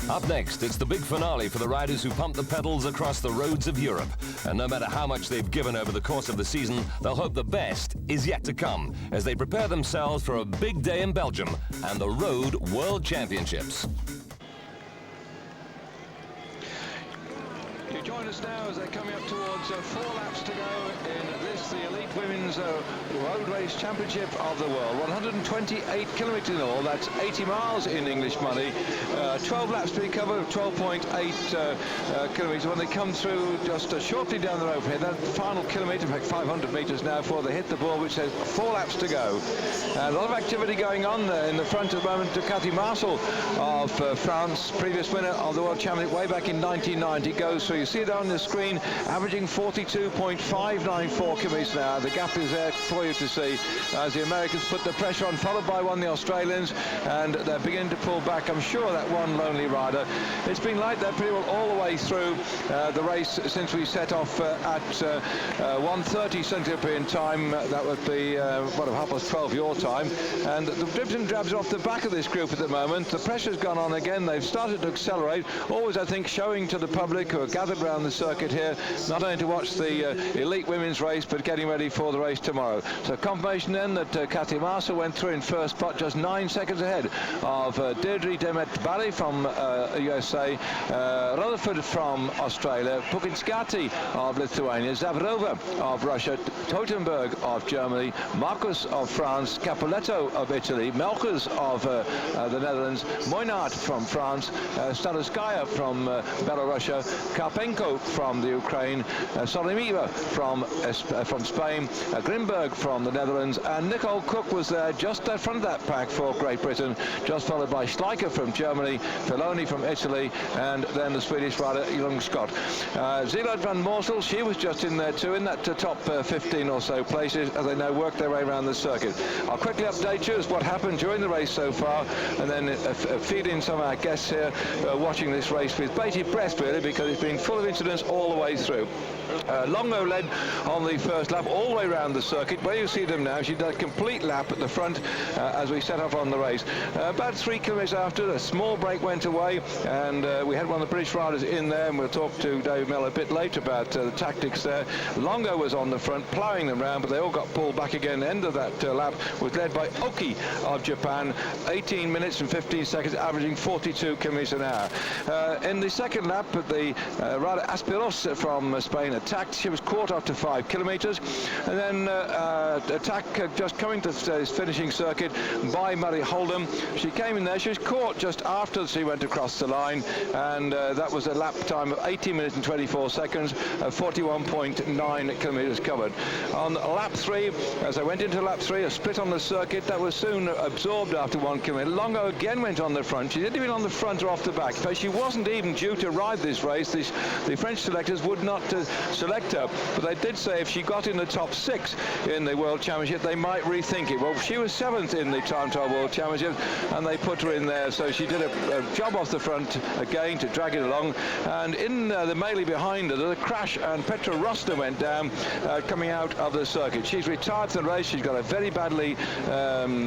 Up next, it's the big finale for the riders who pump the pedals across the roads of Europe. And no matter how much they've given over the course of the season, they'll hope the best is yet to come as they prepare themselves for a big day in Belgium and the Road World Championships. You join us now as they're coming up towards 4 laps to go in this, the Elite Women's Road Race Championship of the World. 128 kilometres in all, that's 80 miles in English money. 12 laps to be covered, 12.8 kilometres. When they come through just shortly down the road from here, that final kilometre, in fact 500 metres now before they hit the ball, which says 4 laps to go. A lot of activity going on there in the front at the moment. Cathy Marcel of France, previous winner of the World Championship way back in 1990, goes through. You see it on the screen, averaging 42.594 kilometres an hour. The gap is there for you to see as the Americans put the pressure on, followed by the Australians, and they're beginning to pull back. I'm sure that one lonely rider. It's been like that pretty well all the way through the race since we set off at 1:30 Central European time. That would be what, 12:30 your time. And the dribs and drabs are off the back of this group at the moment. The pressure's gone on again. They've started to accelerate. Always, I think, showing to the public who are gathered around the circuit here, not only to watch the elite women's race, but getting ready for the race tomorrow. So confirmation then that Cathy Marcel went through in first spot, just 9 seconds ahead of Deirdre Demet-Barry from USA, Rutherford from Australia, Pukinskati of Lithuania, Zavarova of Russia, Teutenberg of Germany, Marcus of France, Capoletto of Italy, Melkers of the Netherlands, Moynard from France, Stanoskaya from Belarusia, Karpenko from the Ukraine, Solimiva from Spain, Grimberg from the Netherlands, and Nicole Cook was there just in front of that pack for Great Britain, just followed by Schleicher from Germany, Filoni from Italy, and then the Swedish rider Young Scott. Zeeland van Moorsel, she was just in there too, in that top 15 or so places, as they now work their way around the circuit. I'll quickly update you as what happened during the race so far, and then feed in some of our guests here watching this race with bated breath, really, because it's been full of incidents all the way through. Longo led on the first lap all the way around the circuit. Where you see them now, she did a complete lap at the front as we set off on the race. About 3 kilometres after, a small break went away, and we had one of the British riders in there, and we'll talk to David Miller a bit later about the tactics there. Longo was on the front, ploughing them round, but they all got pulled back again. The end of that lap was led by Oki of Japan, 18 minutes and 15 seconds, averaging 42 kilometres an hour. In the second lap, the rider Aspiros from Spain attacked. She was caught after 5 kilometres, and then attack just coming to this finishing circuit by Murray Holdham. She came in there. She was caught just after she went across the line, and that was a lap time of 18 minutes and 24 seconds, 41.9 kilometres covered. On lap 3, as I went into lap 3, a split on the circuit that was soon absorbed after 1 kilometre. Longo again went on the front. She didn't even on the front or off the back. In fact, she wasn't even due to ride this race. The French selectors would not select her, but they did say if she got in the top 6 in the World Championship, they might rethink it. Well, she was 7th in the Time Trial World Championship, and they put her in there, so she did a job off the front again to drag it along. And in the melee behind her, the crash, and Petra Rosner went down coming out of the circuit. She's retired from the race. She's got a very badly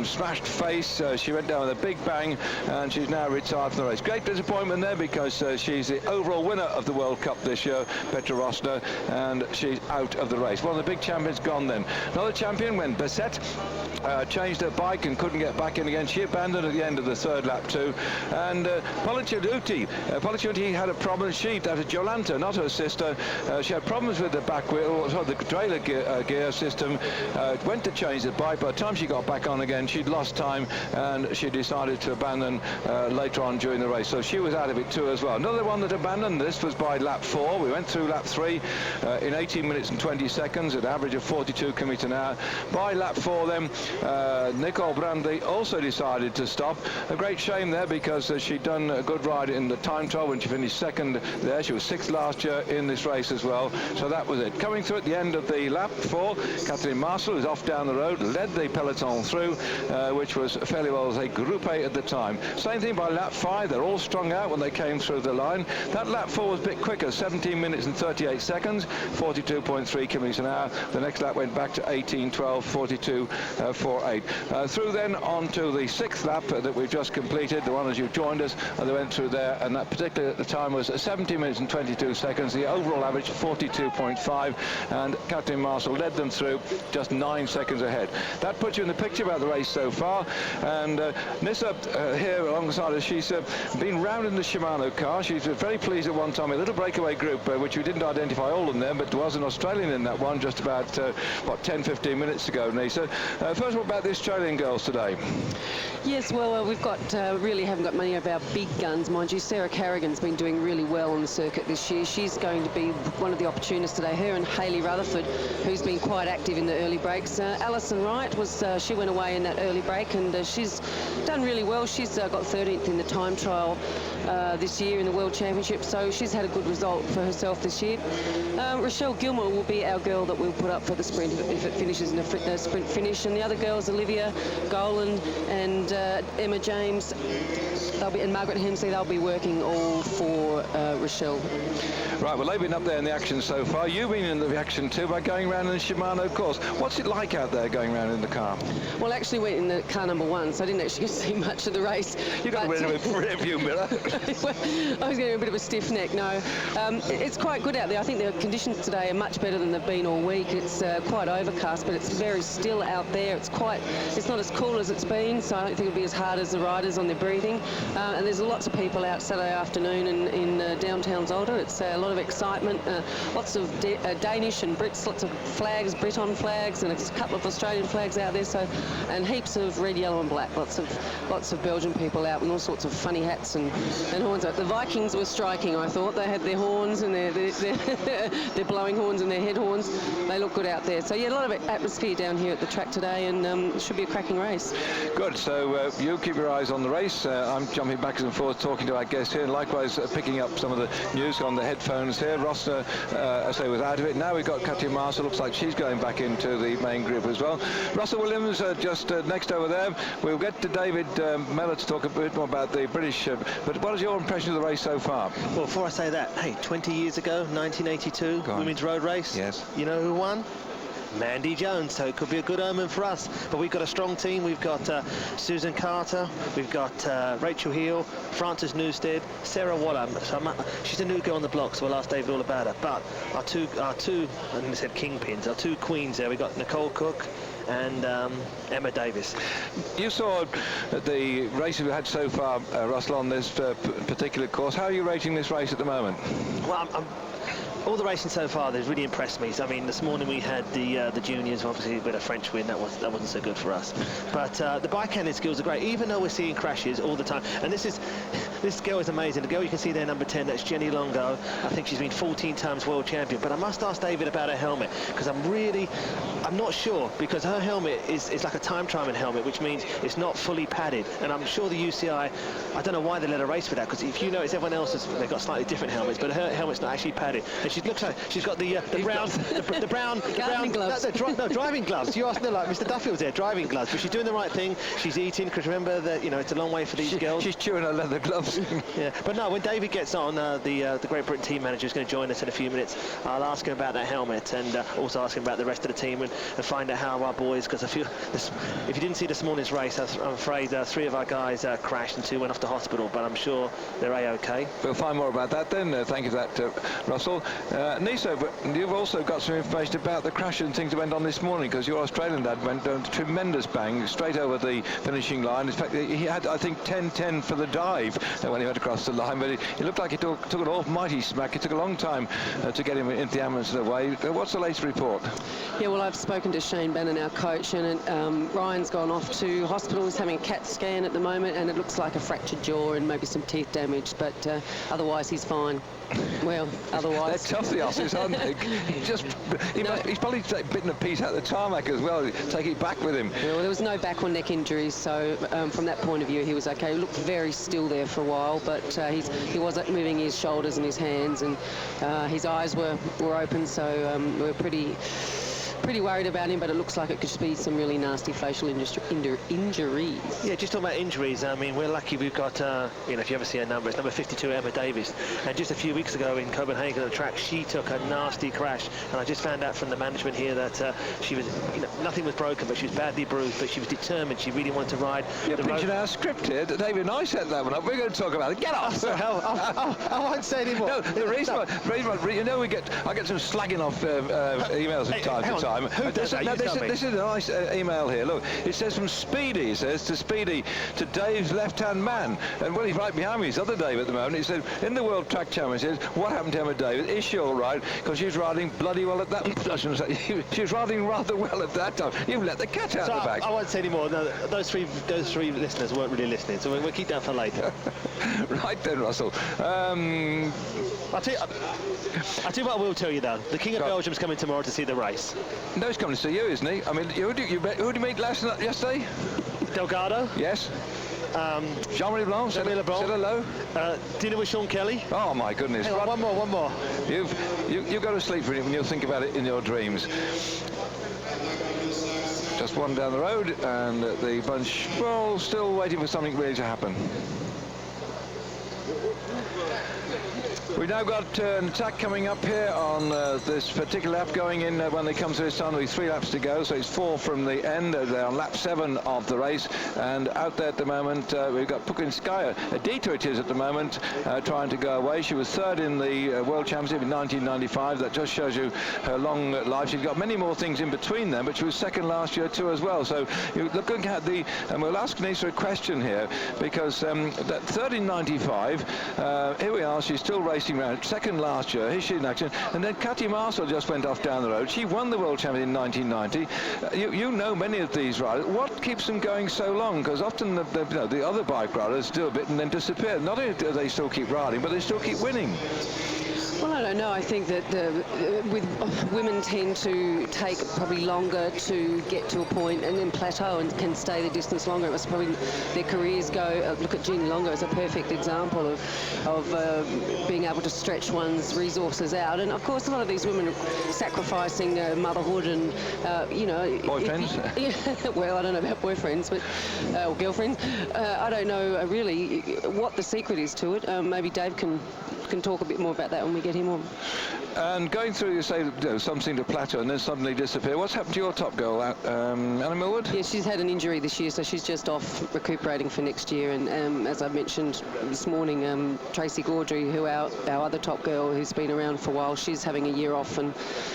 smashed face. She went down with a big bang, and she's now retired from the race. Great disappointment there, because she's the overall winner of the World Cup this year, Petra Rosner, and she's out of the race. One of the big champions gone then. Another champion, when Bessette changed her bike and couldn't get back in again, she abandoned at the end of the third lap too. And Policiuti had a problem. That was Jolanta, not her sister. She had problems with the back wheel, the trailer gear system. Went to change the bike. By the time she got back on again, she'd lost time, and she decided to abandon later on during the race. So she was out of it too as well. Another one that abandoned, this was by lap 4. We went through lap 3 in 18 minutes and 20 seconds at an average of 42 kilometres an hour. By lap 4 then, Nicole Brandy also decided to stop. A great shame there, because she'd done a good ride in the time trial when she finished 2nd there. She was 6th last year in this race as well. So that was it. Coming through at the end of the lap 4, Catherine Marcel was off down the road, led the peloton through, which was fairly well as a Group A at the time. Same thing by lap 5. They're all strung out when they came through the line. That lap 4 was a bit quicker, 17 minutes and 38 seconds, 42.3 kilometres an hour. The next lap went back to 18:12:42 1:04.8. Through then on to the 6th lap that we've just completed, the one as you've joined us, and they went through there, and that particular at the time was 17 minutes and 22 seconds. The overall average 42.5, and Captain Marshall led them through just 9 seconds ahead. That puts you in the picture about the race so far. And Nissa here alongside us, she's been round in the Shimano car. She's very pleased at one time, a little breakaway group, which we didn't identify all of them, but there was an Australian in that one just about, 10-15 minutes ago, Nissa. First of all, about the Australian girls today. Yes, well, we've got really haven't got many of our big guns, mind you. Sarah Carrigan's been doing really well on the circuit this year. She's going to be one of the opportunists today. Her and Hayley Rutherford, who's been quite active in the early breaks. Alison Wright she went away in that early break, and she's done really well. She's got 13th in the time trial this year in the World Championship, so she's had a good result for herself this year. Rochelle Gilmore will be our girl that we'll put up for the sprint if it finishes in a sprint finish, and the other girls, Olivia Golan and Emma James, and Margaret Hemsley, they'll be working all for Rochelle. Right, well, they've been up there in the action so far. You've been in the action too by going around in the Shimano course. What's it like out there going around in the car? Well, I actually went in the car number 1, so I didn't actually see much of the race. You got to win a review mirror. I was getting a bit of a stiff neck. No, it's quite good out there. I think the conditions today are much better than they've been all week. It's quite overcast, but it's very still out there. It's not as cool as it's been, so I don't think it'll be as hard as the riders on their breathing. And there's lots of people out Saturday afternoon in downtown Zolder. It's a lot of excitement, lots of Danish and Brits, lots of flags, Breton flags, and a couple of Australian flags out there. So, and heaps of red, yellow, and black. Lots of Belgian people out with all sorts of funny hats and horns. The Vikings were striking. I thought they had their horns and their blowing horns and their head horns. They look good out there. So yeah, a lot of atmosphere down here at the track today, and it should be a cracking race. Good. So you keep your eyes on the race. I'm jumping backwards and forwards talking to our guest here, and likewise picking up some of the news on the headphones here. Ross, I say, was out of it. Now we've got Katja Marshall. Looks like she's going back into the main group as well. Russell Williams just next over there. We'll get to David Mellor to talk a bit more about the British. But what is your impression of the race so far? Well, before I say that, hey, 20 years ago, 1982, women's road race. Yes. You know who won? Mandy Jones, so it could be a good omen for us. But we've got a strong team. We've got Susan Carter, we've got Rachel Heel, Frances Newstead, Sarah Waller. She's a new girl on the block, so we'll ask David all about her. But our two, I think I said kingpins, our two queens there. We've got Nicole Cook and Emma Davis. You saw the races we've had so far, Russell, on this particular course. How are you rating this race at the moment? Well, all the racing so far, they've really impressed me. So, I mean, this morning we had the juniors, obviously with a French win. That wasn't so good for us. But the bike handling skills are great, even though we're seeing crashes all the time. And this girl is amazing. The girl you can see there, number 10, that's Jenny Longo. I think she's been 14 times world champion. But I must ask David about her helmet, because I'm not sure, because her helmet is like a time trialing helmet, which means it's not fully padded. And I'm sure the UCI, I don't know why they let her race with that, because if you notice, everyone else they've got slightly different helmets, but her helmet's not actually padded. And she looks like she's got the brown gloves. No, driving gloves. You asked me, like Mr. Duffield's there, driving gloves. But she's doing the right thing. She's eating, because remember that it's a long way for these girls. She's chewing her leather gloves. Yeah, but no, when David gets on, the Great Britain team manager is going to join us in a few minutes. I'll ask him about that helmet, and also ask him about the rest of the team, and find out how our boys, because if you didn't see this morning's race, I'm afraid 3 of our guys crashed and 2 went off to hospital, but I'm sure they're A-OK. We'll find more about that then. Thank you for that, Russell. Nisa, but you've also got some information about the crash and things that went on this morning, because your Australian dad went a tremendous bang straight over the finishing line. In fact, he had, I think, 10-10 for the dive when he went across the line, but it looked like it took an almighty smack. It took a long time to get him into the ambulance and away. What's the latest report? Yeah, well, I've spoken to Shane Bannon, our coach, and Ryan's gone off to hospital. He's having a CAT scan at the moment, and it looks like a fractured jaw and maybe some teeth damage, but otherwise he's fine. Well, otherwise... They're tough, the Aussies, aren't they? He's probably bitten a piece out of the tarmac as well. Take it back with him. Well, there was no back or neck injuries, so from that point of view, he was okay. He looked very still there for a while, but he wasn't moving his shoulders and his hands, and his eyes were open, so we were pretty pretty worried about him, but it looks like it could be some really nasty facial injuries. Yeah, just talking about injuries, I mean, we're lucky we've got, you know, if you ever see her number, it's number 52, Emma Davis. And just a few weeks ago in Copenhagen on the track, she took a nasty crash. And I just found out from the management here that she was, you know, nothing was broken, but she was badly bruised, but she was determined. She really wanted to ride. You're pitching our script here. David and I set that one up. We're going to talk about it. Get off! I won't say anymore. No, the reason why, you know, I get some slagging off emails from time to time. This is a nice email here. Look, it says from Speedy. It says to Speedy, to Dave's left-hand man. And well, he's right behind me. It's other Dave at the moment. He said, in the World Track Championships, what happened to Emma Davis? Is she all right? Because she's riding bloody well at that. I shouldn't say. She was riding rather well at that time. You've let the cat out of the bag. I won't say anymore. No, those three listeners weren't really listening, so we'll keep that for later. Right then, Russell. I'll tell you what I will tell you though. The King of Belgium's coming tomorrow to see the race. No, he's coming to see you, isn't he? I mean, who did you meet yesterday? Delgado. Yes. Jean-Marie Blanc, said hello. Dinner with Sean Kelly. Oh my goodness. Hang on, one more. You go to sleep for it when you'll think about it in your dreams. Just one down the road, and the bunch, well, still waiting for something really to happen. We've now got an attack coming up here on this particular lap going in when they come to this time. There'll be 3 laps to go, so it's 4 from the end. They're on lap 7 of the race, and out there at the moment we've got Pukinskaya. Edita it is at the moment, trying to go away. She was 3rd in the World Championship in 1995. That just shows you her long life. She's got many more things in between them, but she was 2nd last year too as well. So you're looking at the, and we'll ask Nisa a question here, because that 3rd in 95, here we are, she's still racing around. 2nd last year, she's in action. And then Cathy Marcel just went off down the road. She won the World Champion in 1990. You know many of these riders. What keeps them going so long? Because often the other bike riders do a bit and then disappear. Not only do they still keep riding, but they still keep winning. Well, I don't know. I think that women tend to take probably longer to get to a point and then plateau and can stay the distance longer. It was probably their careers go. Look at Jean Longo as a perfect example of being able to stretch one's resources out. And of course, a lot of these women are sacrificing motherhood and you know, boyfriends. Well, I don't know about boyfriends, but or girlfriends. I don't know really what the secret is to it. Maybe Dave can talk a bit more about that when we get him on. And going through, you say some seem to plateau and then suddenly disappear. What's happened to your top girl, Anna Millwood? Yeah, she's had an injury this year, so she's just off recuperating for next year. And as I mentioned this morning, Tracy Gaudry, who our other top girl, who's been around for a while, she's having a year off, and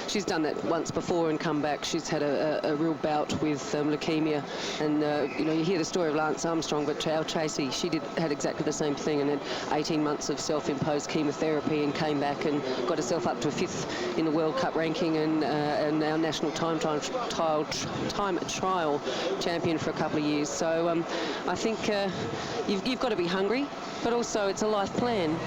she's done that once before and come back. She's had a real bout with leukemia, and you know, you hear the story of Lance Armstrong, but our Tracy, she had exactly the same thing, and had 18 months of self-imposed chemotherapy and came back and got herself up to 5th in the World Cup ranking, and our national time trial champion for a couple of years. So I think you've got to be hungry, but also it's a life plan.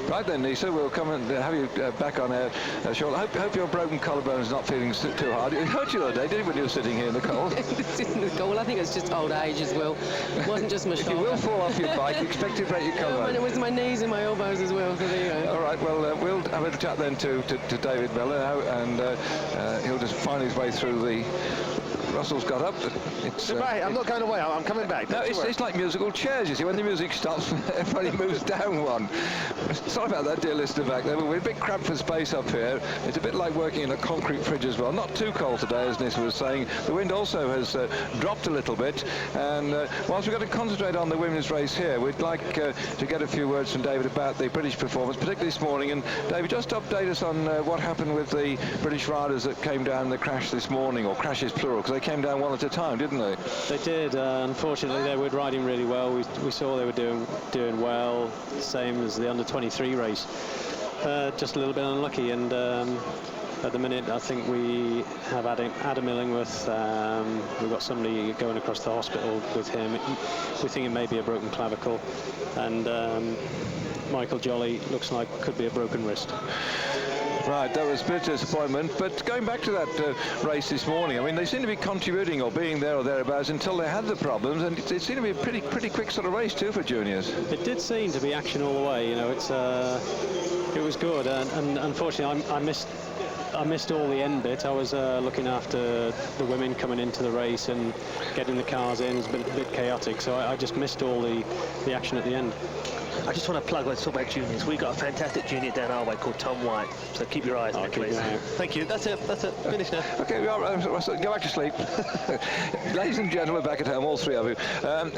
Right then, Nisa, we'll come and have you back on air shortly. Hope your broken collarbone's not feeling too hard. It hurt you the other day, didn't it, when you were sitting here in the cold? Well, I think it's just old age as well. It wasn't just my shoulder. You will fall off your bike. Expect to break your collarbone. And it was my knees and my elbows as well, so there you go. All right, well, we'll have a chat then to David Miller now, and he'll just find his way through the... Russell's got up. Right, I'm not going away. I'm coming back. No, it's like musical chairs, you see. When the music stops, everybody moves down one. Sorry about that, dear listener back there, but we're a bit cramped for space up here. It's a bit like working in a concrete fridge as well. Not too cold today, as Nissa was saying. The wind also has dropped a little bit. And whilst we've got to concentrate on the women's race here, we'd like to get a few words from David about the British performance, particularly this morning. And David, just update us on what happened with the British riders that came down in the crash this morning, or crashes plural, because they came down one at a time, didn't they? They did. Unfortunately, they were riding really well. We saw they were doing well, same as the under-23 race. Just a little bit unlucky, and at the minute I think we have Adam Illingworth. We've got somebody going across the hospital with him. We think it may be a broken clavicle, and Michael Jolly looks like could be a broken wrist. Right, that was a bit of disappointment. But going back to that race this morning, I mean, they seem to be contributing or being there or thereabouts until they had the problems, and it seemed to be a pretty quick sort of race too for juniors. It did seem to be action all the way. You know, it was good, and unfortunately I missed I missed all the end bit. I was looking after the women coming into the race and getting the cars in. It's been a bit chaotic, so I just missed all the action at the end. I just want to plug, let's talk about juniors. We've got a fantastic junior down our way called Tom White, so keep your eyes on him, please. Thank you. That's it. Finished now. Okay, Russell, go back to sleep. Ladies and gentlemen, back at home, all three of you.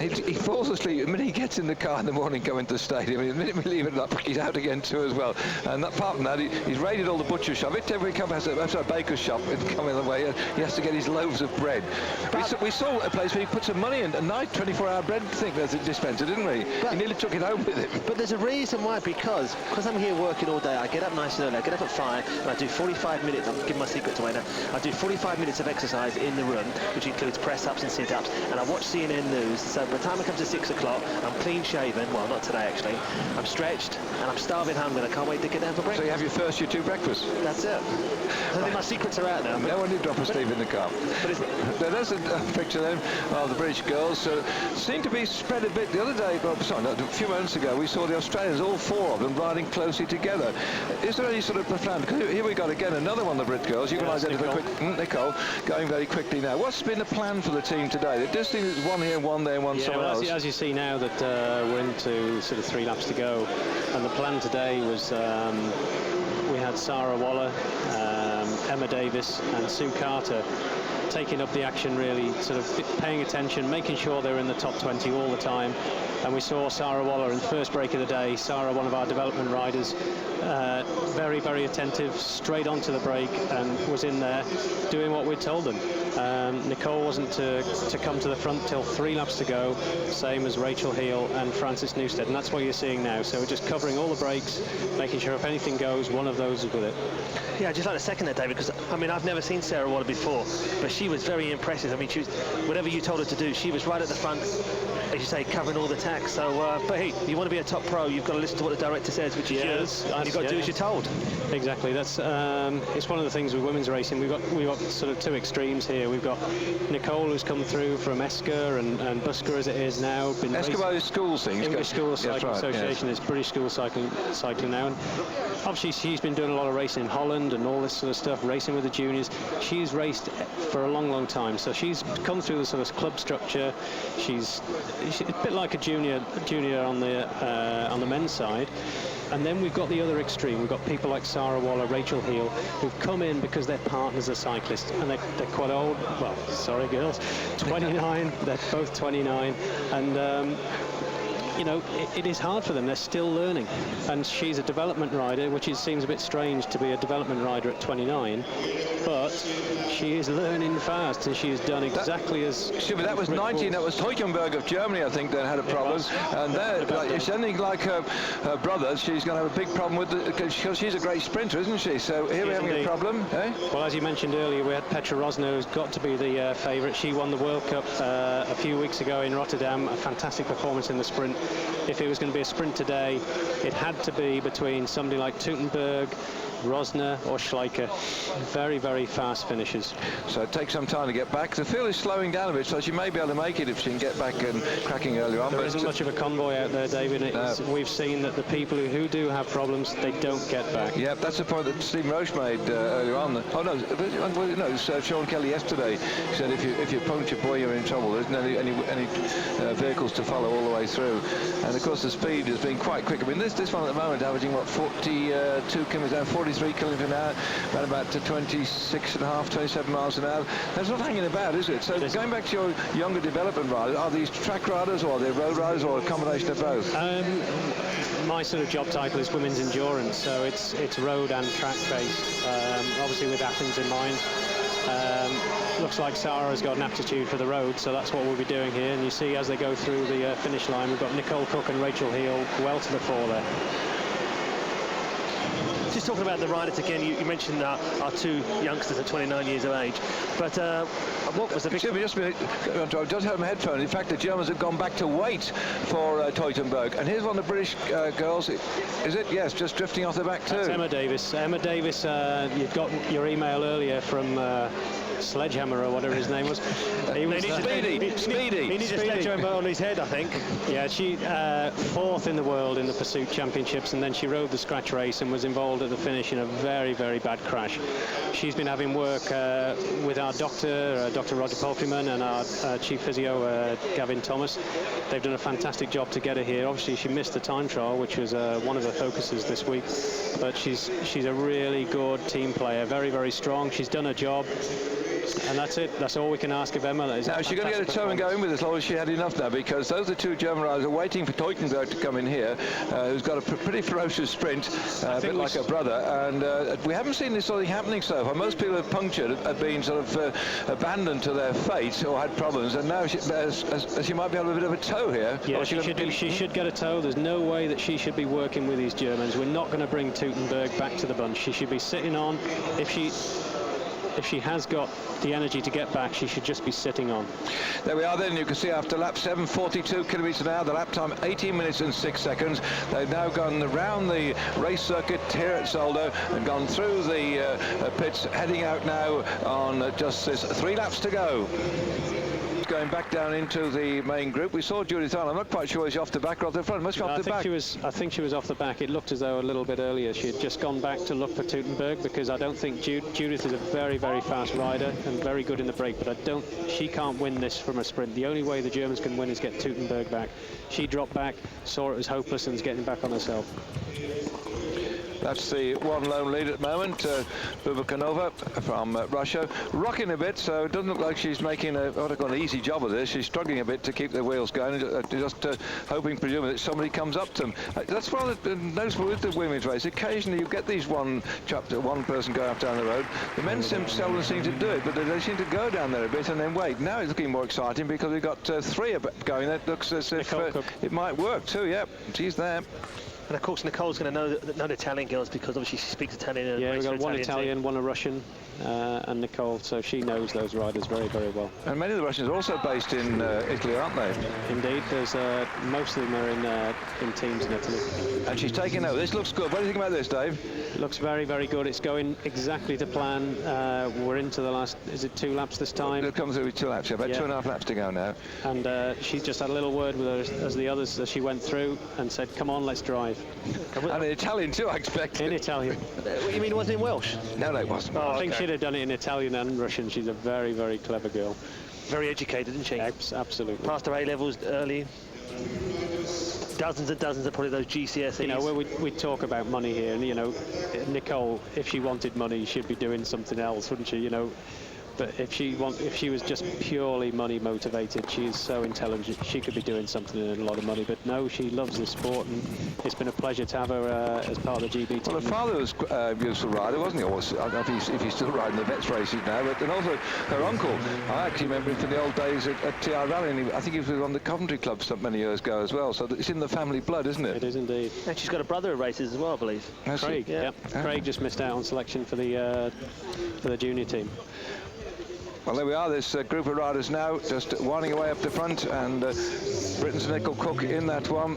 He falls asleep. The minute he gets in the car in the morning going to the stadium, the minute we leave it up, he's out again too as well. And apart from that, he's raided all the butcher shop. Every time he has a baker's shop coming the way, he has to get his loaves of bread. We saw a place where he put some money in, a nice 24-hour bread thing there's a dispenser, didn't we? He nearly took it home with him. But there's a reason why, because I'm here working all day. I get up nice and early. I get up at 5 and I do 45 minutes. I'm giving my secret away now. I do 45 minutes of exercise in the room, which includes press-ups and sit-ups, and I watch CNN News. So by the time it comes to 6 o'clock, I'm clean-shaven. Well, not today, actually. I'm stretched and I'm starving hungry, and I can't wait to get down for breakfast. So you have your two breakfasts? That's it. I think my secrets are out now. No one did drop asleep in the car. There's a picture then of the British girls. Seem to be spread a bit. The other day, a few moments ago, we saw the Australians, all four of them, riding closely together. Is there any sort of plan? Here we got again another one of the Brit girls. You can identify quick. Nicole, going very quickly now. What's been the plan for the team today? It does seem there's one here, one there, one somewhere else. As you see now that we're into sort of 3 laps to go, and the plan today was we had Sarah Waller, Emma Davis and Sue Carter taking up the action, really sort of paying attention, making sure they're in the top 20 all the time. And we saw Sarah Waller in the first break of the day. Sarah, one of our development riders, very, very attentive, straight onto the break, and was in there doing what we'd told them. Nicole wasn't to come to the front till 3 laps to go, same as Rachel Heel and Frances Newstead, and that's what you're seeing now. So we're just covering all the breaks, making sure if anything goes, one of those is with it. Yeah, I'd just like to second that, David, because I mean, I've never seen Sarah Waller before, but she was very impressive. I mean, she was, whatever you told her to do, she was right at the front, as you say, covering all the tacks. So, but hey, you want to be a top pro, you've got to listen to what the director says, which is yours, and you've got to do as you're told. Exactly. That's it's one of the things with women's racing. We've got sort of two extremes here. We've got Nicole, who's come through from Esker and Busker as it is now. Esker by the schools thing. English School Cycling Association is British School Cycling now. And obviously, she's been doing a lot of racing in Holland and all this sort of stuff, racing with the juniors. She's raced for a long, long time, so she's come through the sort of club structure. She's a bit like a junior on the men's side. And then we've got the other extreme. We've got people like Sarah Waller, Rachel Heel, who've come in because their partners are cyclists, and they're quite old. Well, sorry, girls, 29. They're both 29, and you know, it is hard for them. They're still learning, and she's a development rider, which it seems a bit strange to be a development rider at 29, but she is learning fast, and she has done exactly as... That was 19. That was Teutenberg of Germany, I think, that had a problem. And if anything like her brother, she's going to have a big problem with because she's a great sprinter, isn't she? So here we're having a problem. Eh? Well, as you mentioned earlier, we had Petra Rosner, who's got to be the favourite. She won the World Cup a few weeks ago in Rotterdam. A fantastic performance in the sprint. If it was going to be a sprint today, it had to be between somebody like Teutenberg, Rosner or Schleicher. Very, very fast finishes. So it takes some time to get back. The field is slowing down a bit, so she may be able to make it if she can get back and cracking earlier on. There isn't much of a convoy out there, David. We've seen that the people who do have problems, they don't get back. Yeah, that's the point that Stephen Roche made earlier on. Oh no, it was Sean Kelly yesterday. He said if you puncture boy, you're in trouble. There isn't any vehicles to follow all the way through. And of course the speed has been quite quick. I mean this one at the moment averaging what 42 kilometres an hour, 43 kilometres an hour, around about 26.5, 27 miles an hour. That's not hanging about, is it? So going back to your younger development riders, are these track riders or are they road riders or a combination of both? My sort of job title is women's endurance, so it's road and track based. Obviously with Athens in mind. Looks like Sarah's got an aptitude for the road, so that's what we'll be doing here. And you see as they go through the finish line, we've got Nicole Cook and Rachel Heel well to the fore there. Just talking about the riders again, you mentioned our two youngsters at 29 years of age, but what was the big... Excuse me, just a minute. I just had my headphone. In fact, the Germans have gone back to wait for Teutenberg. And here's one of the British girls. Is it? Yes, just drifting off the back too. That's Emma Davis. Emma Davis, you got your email earlier from Sledgehammer or whatever his name was. He was Speedy. He needs a sledgehammer on his head, I think. Yeah, she 4th in the world in the Pursuit Championships, and then she rode the scratch race and was involved at the finish in a very, very bad crash. She's been having work with our doctor, Dr. Roger Palfreyman, and our chief physio, Gavin Thomas. They've done a fantastic job to get her here. Obviously, she missed the time trial, which was one of her focuses this week, but she's a really good team player, very, very strong. She's done her job. And that's it. That's all we can ask of Emma. Now, she's going to get a toe and go in with this, or she had enough now, because those are two German riders are waiting for Teutenberg to come in here, who's got a pretty ferocious sprint, a bit like her brother. And we haven't seen this sort of thing happening so far. Most people have punctured, have been sort of abandoned to their fate or had problems, and now she might be able to have a bit of a toe here. Yeah, she should get a toe. There's no way that she should be working with these Germans. We're not going to bring Teutenberg back to the bunch. She should be sitting on. If she has got the energy to get back, she should just be sitting on. There we are then. You can see after lap 7, 42 kilometres an hour, the lap time 18 minutes and 6 seconds. They've now gone around the race circuit here at Zolder and gone through the pits, heading out now on just this 3 laps to go. Going back down into the main group, we saw Judith on. I'm not quite sure she's off the back or off the front. Must be off the back. I think she was off the back. It looked as though a little bit earlier she had just gone back to look for Teutenberg, because I don't think Judith is a very, very fast rider and very good in the break, but she can't win this from a sprint. The only way the Germans can win is get Teutenberg back. She dropped back, saw it was hopeless, and is getting back on herself. That's the one lone lead at the moment, Bubakanova from Russia, rocking a bit, so it doesn't look like she's making an easy job of this. She's struggling a bit to keep the wheels going, just hoping, presumably, that somebody comes up to them. That's rather noticeable with the women's race. Occasionally you get these one person going up down the road. The men seldom seem to do it, but they seem to go down there a bit and then wait. Now it's looking more exciting because we've got 3 going. That looks as if it might work too. Yep, she's there. And of course, Nicole's going to know the Italian girls, because obviously she speaks Italian. Yeah, we've got one Italian, one a Russian, and Nicole, so she knows those riders very, very well. And many of the Russians are also based in Italy, aren't they? Indeed, there's most of them are in teams in Italy. And she's taking over. This looks good. What do you think about this, Dave? It looks very, very good. It's going exactly to plan. We're into the last, is it 2 laps this time? It'll come through with 2 laps, yeah, about 2.5 laps to go now. And she's just had a little word with her as the others as she went through and said, come on, let's drive. And in Italian too, I expect. In Italian. What, you mean it wasn't in Welsh? No, it wasn't. I think she'd have done it in Italian and Russian. She's a very, very clever girl. Very educated, isn't she? Absolutely. Passed her A-levels early. Dozens and dozens of probably those GCSEs. You know, we talk about money here, and, you know, Nicole, if she wanted money, she'd be doing something else, wouldn't she? You know, but if she was just purely money motivated, she is so intelligent, she could be doing something and a lot of money. But no, she loves this sport, and it's been a pleasure to have her as part of the GB team. Well, her father was a useful rider, wasn't he? I don't know if he's still riding the vets races now, but and also her uncle. I actually remember him from the old days at TR Rally, and I think he was on the Coventry Club many years ago as well. So it's in the family blood, isn't it? It is indeed. And she's got a brother who races as well, I believe. Craig. Yeah. Craig just missed out on selection for the junior team. Well, there we are. This group of riders now just winding away up the front, and Britain's Nicole Cook in that one.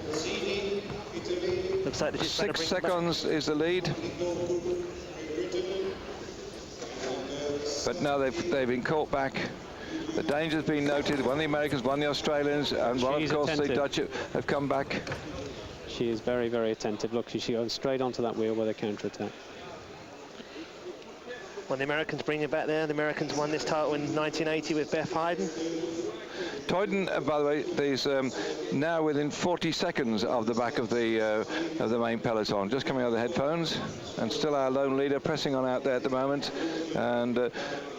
Looks like 6 seconds is the lead. But now they've been caught back. The danger's been noted. One of the Americans, one of the Australians, and one, of course, the Dutch have come back. She is very, very attentive. Look, she's going straight onto that wheel with a counter-attack. Well, the Americans bring it back there. The Americans won this title in 1980 with Beth Hayden. Toyden, by the way, is now within 40 seconds of the back of the main peloton, just coming out of the headphones, and still our lone leader pressing on out there at the moment. And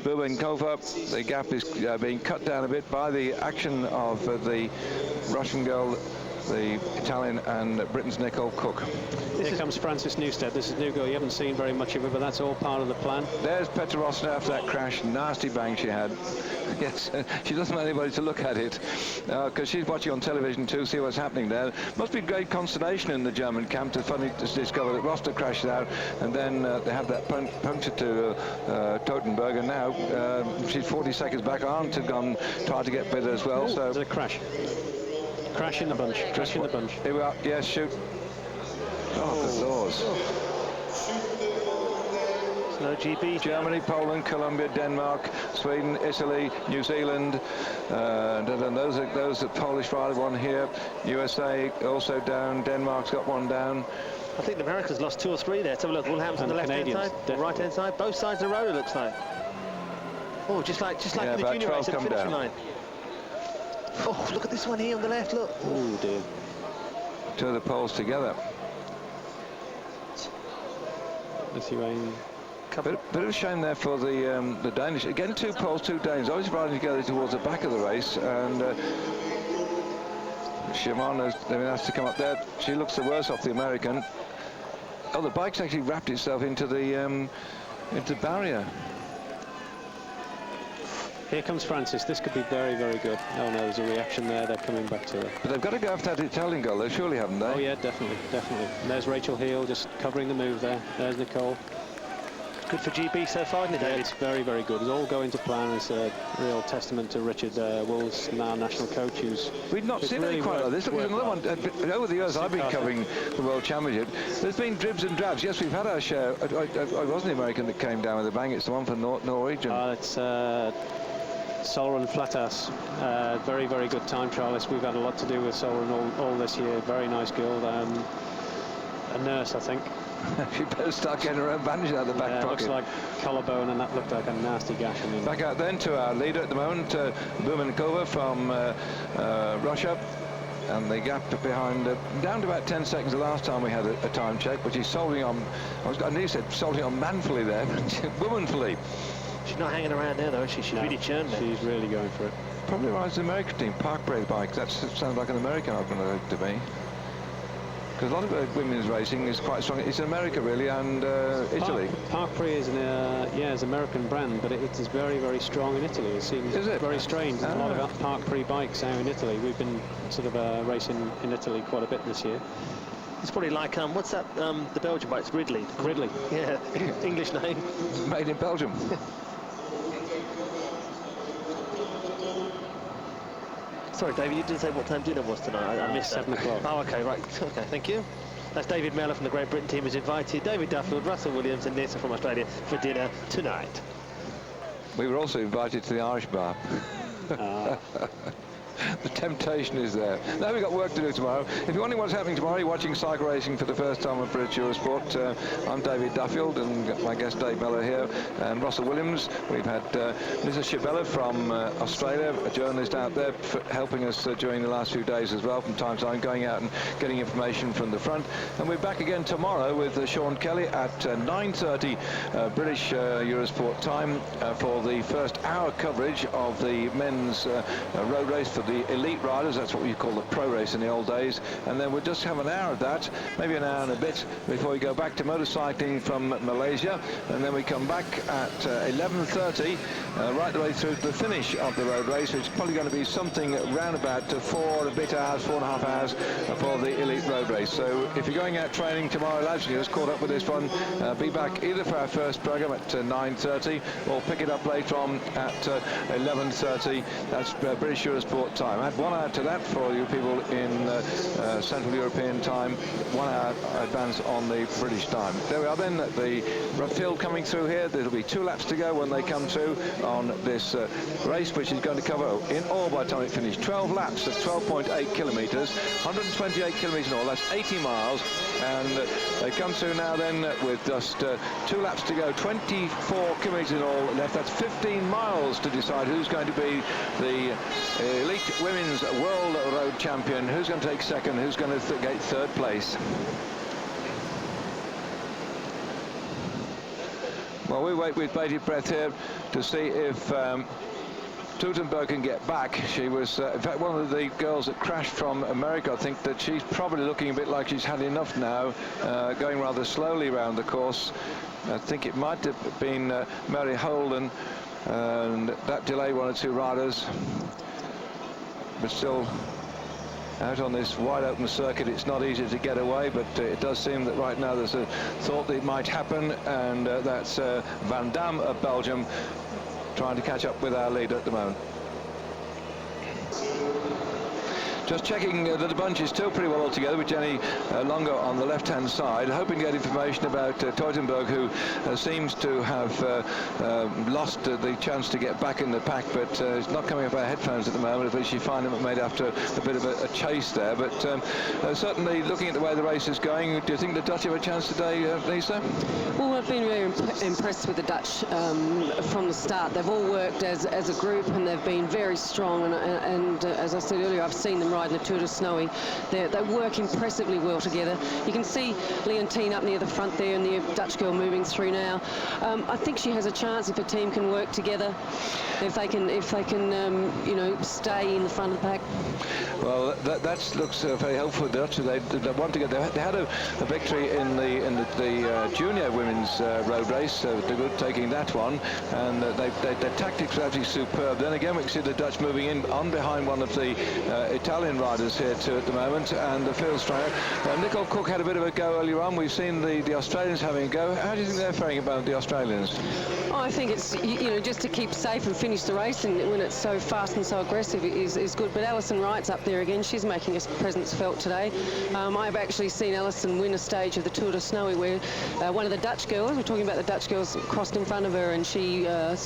Bubankova, the gap is being cut down a bit by the action of the Russian girl, the Italian, and Britain's Nicole Cook. Here comes Frances Newstead. This is new girl. You haven't seen very much of her, but that's all part of the plan. There's Petra Rosner after that crash. Nasty bang she had. Yes, she doesn't want anybody to look at it, because she's watching on television too, see what's happening there. Must be great consternation in the German camp to finally discover that Rosner crashed out, and then they have that puncture to Teutenberg, and now she's 40 seconds back. Arndt had gone, tried to get better as well. So there's a crash. Crash in the bunch. Crash in the bunch. Here we are. Yes, shoot. Oh, good laws. No GB. Germany, Poland, Colombia, Denmark, Sweden, Italy, New Zealand. And those are Polish rider, one here. USA also down. Denmark's got one down. I think America's lost 2 or 3 there. Let's have a look. Wolverhampton on the left-hand side, right-hand side, both sides of the road, it looks like. Oh, just like in the junior race at the finishing line. Oh, look at this one here on the left, look. Oh, dear. 2 of the poles together. Lithuanian. Bit of a shame there for the Danish. Again, 2 poles, 2 Danes, always riding together towards the back of the race. And Shimano's has to come up there. She looks the worst off the American. Oh, the bike's actually wrapped itself into the barrier. Here comes Francis. This could be very, very good. Oh no, there's a reaction there. They're coming back to it. But they've got to go after that Italian girl, they surely haven't they? Oh yeah, definitely, definitely. And there's Rachel Heel just covering the move there. There's Nicole. Good for GB so far, isn't it, David? It's very, very good. It's all going to plan. It's a real testament to Richard Wool's now national coach, who's... We've not seen any quite like this. Look, another one. Over the years I've been covering the World Championship, there's been dribs and drabs. Yes, we've had our share. I wasn't the American that came down with a bang. It's the one for Norwegian. It's Zolder Flatas. Very, very good time trialist. We've had a lot to do with Zolder all this year. Very nice girl. A nurse, I think. She better start getting her own bandage out of the back pocket. Looks like collarbone, and that looked like a nasty gash. I mean, back out then to our leader at the moment, Bumenkova from Russia. And the gap behind, down to about 10 seconds the last time we had a time check, but she's solving on, I nearly said solving on manfully there, womanfully. She's not hanging around there, though, is she? She's really churned there. She's really going for it. Probably rides the American team, Park Brave bike. That sounds like an American argument to me. Because a lot of women's racing is quite strong. It's in America, really, and Italy. Park Prix is an American brand, but it is very, very strong in Italy. It seems very strange. There's a lot of Park Prix bikes out in Italy. We've been sort of racing in Italy quite a bit this year. It's probably like, what's that, the Belgian bike? It's Ridley. Ridley. Yeah, English name. Made in Belgium. Sorry, David, you didn't say what time dinner was tonight. I missed 7 o'clock. Oh, okay, right. Okay, thank you. That's David Mellor from the Great Britain team who's invited David Duffield, Russell Williams and Nissa from Australia for dinner tonight. We were also invited to the Irish bar. The temptation is there. Now we've got work to do tomorrow. If you're wondering what's happening tomorrow, you're watching cycle racing for the first time on British Eurosport. I'm David Duffield and got my guest Dave Mellor here and Russell Williams. We've had Nissa Shibella from Australia, a journalist out there helping us during the last few days as well, from time to time, going out and getting information from the front. And we're back again tomorrow with Sean Kelly at 9:30 British Eurosport time for the first hour coverage of the men's road race for the elite riders. That's what we call the pro race in the old days. And then we'll just have an hour of that, maybe an hour and a bit, before we go back to motorcycling from Malaysia. And then we come back at 11:30, right the way through to the finish of the road race, which is probably going to be something round about 4.5 hours for the elite road race. So if you're going out training tomorrow, lads, you're just caught up with this one, be back either for our first program at 9:30 or pick it up later on at 11:30. That's British Eurosport time. Add 1 hour to that for you people in Central European time, 1 hour advance on the British time. There we are then, the field coming through here. There'll be 2 laps to go when they come through on this race, which is going to cover in all by the time it finishes 12 laps of 12.8 kilometres, 128 kilometres in all. That's 80 miles, and they come through now then with just 2 laps to go, 24 kilometres in all left. That's 15 miles to decide who's going to be the elite women's world road champion, who's going to take second, who's going to get third place. Well, we wait with bated breath here to see if Teutenberg can get back. She was, in fact, one of the girls that crashed from America. I think that she's probably looking a bit like she's had enough now, going rather slowly around the course. I think it might have been Mary Holden, and that delayed 1 or 2 riders. But still, out on this wide open circuit, it's not easy to get away, but it does seem that right now there's a thought that it might happen, and that's Van Dam of Belgium trying to catch up with our leader at the moment. Just checking that the bunch is still pretty well all together, with Jenny Longo on the left-hand side, hoping to get information about Teutenberg, who seems to have lost the chance to get back in the pack, but it's not coming up our headphones at the moment. At least you find them made after a bit of a chase there. But certainly, looking at the way the race is going, do you think the Dutch have a chance today, Lisa? Well, I've been very impressed with the Dutch from the start. They've all worked as a group, and they've been very strong. And as I said earlier, I've seen them ride in the Tour de Snowy. They work impressively well together. You can see Leontine up near the front there, and the Dutch girl moving through now. I think she has a chance if a team can work together. If they can, you know, stay in the front of the pack. Well, that looks very helpful for the Dutch. They want to get. They had a victory in the junior women's road race. They're good taking that one, and their tactics are absolutely superb. Then again, we can see the Dutch moving in on behind one of the Italian riders here too at the moment, and the field striker. Nicole Cook had a bit of a go earlier on. We've seen the Australians having a go. How do you think they're faring about the Australians? Oh, I think it's, you know, just to keep safe and finish the race, and when it's so fast and so aggressive is good. But Alison Wright's up there again. She's making her presence felt today. I've actually seen Alison win a stage of the Tour de Snowy where one of the Dutch girls, we're talking about the Dutch girls, crossed in front of her, and she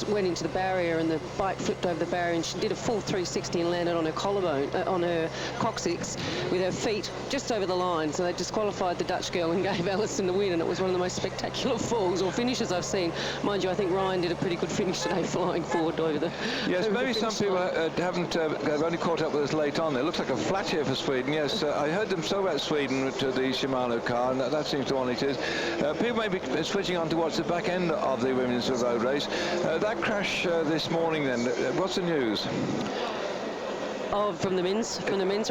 went into the barrier, and the bike flipped over the barrier, and she did a full 360 and landed on her collarbone, on her coccyx, with her feet just over the line. So they disqualified the Dutch girl and gave Alison the win, and it was one of the most spectacular falls or finishes I've seen. Mind you, I think Ryan did a pretty good finish today, flying forward over the. Yes, over maybe some people have only caught up with us late on. It looks like a flat here for Sweden. Yes, I heard them talk about Sweden with the Shimano car, and that seems to one it is. People may be switching on to watch the back end of the women's road race. That crash this morning, then, what's the news? Oh, from the men's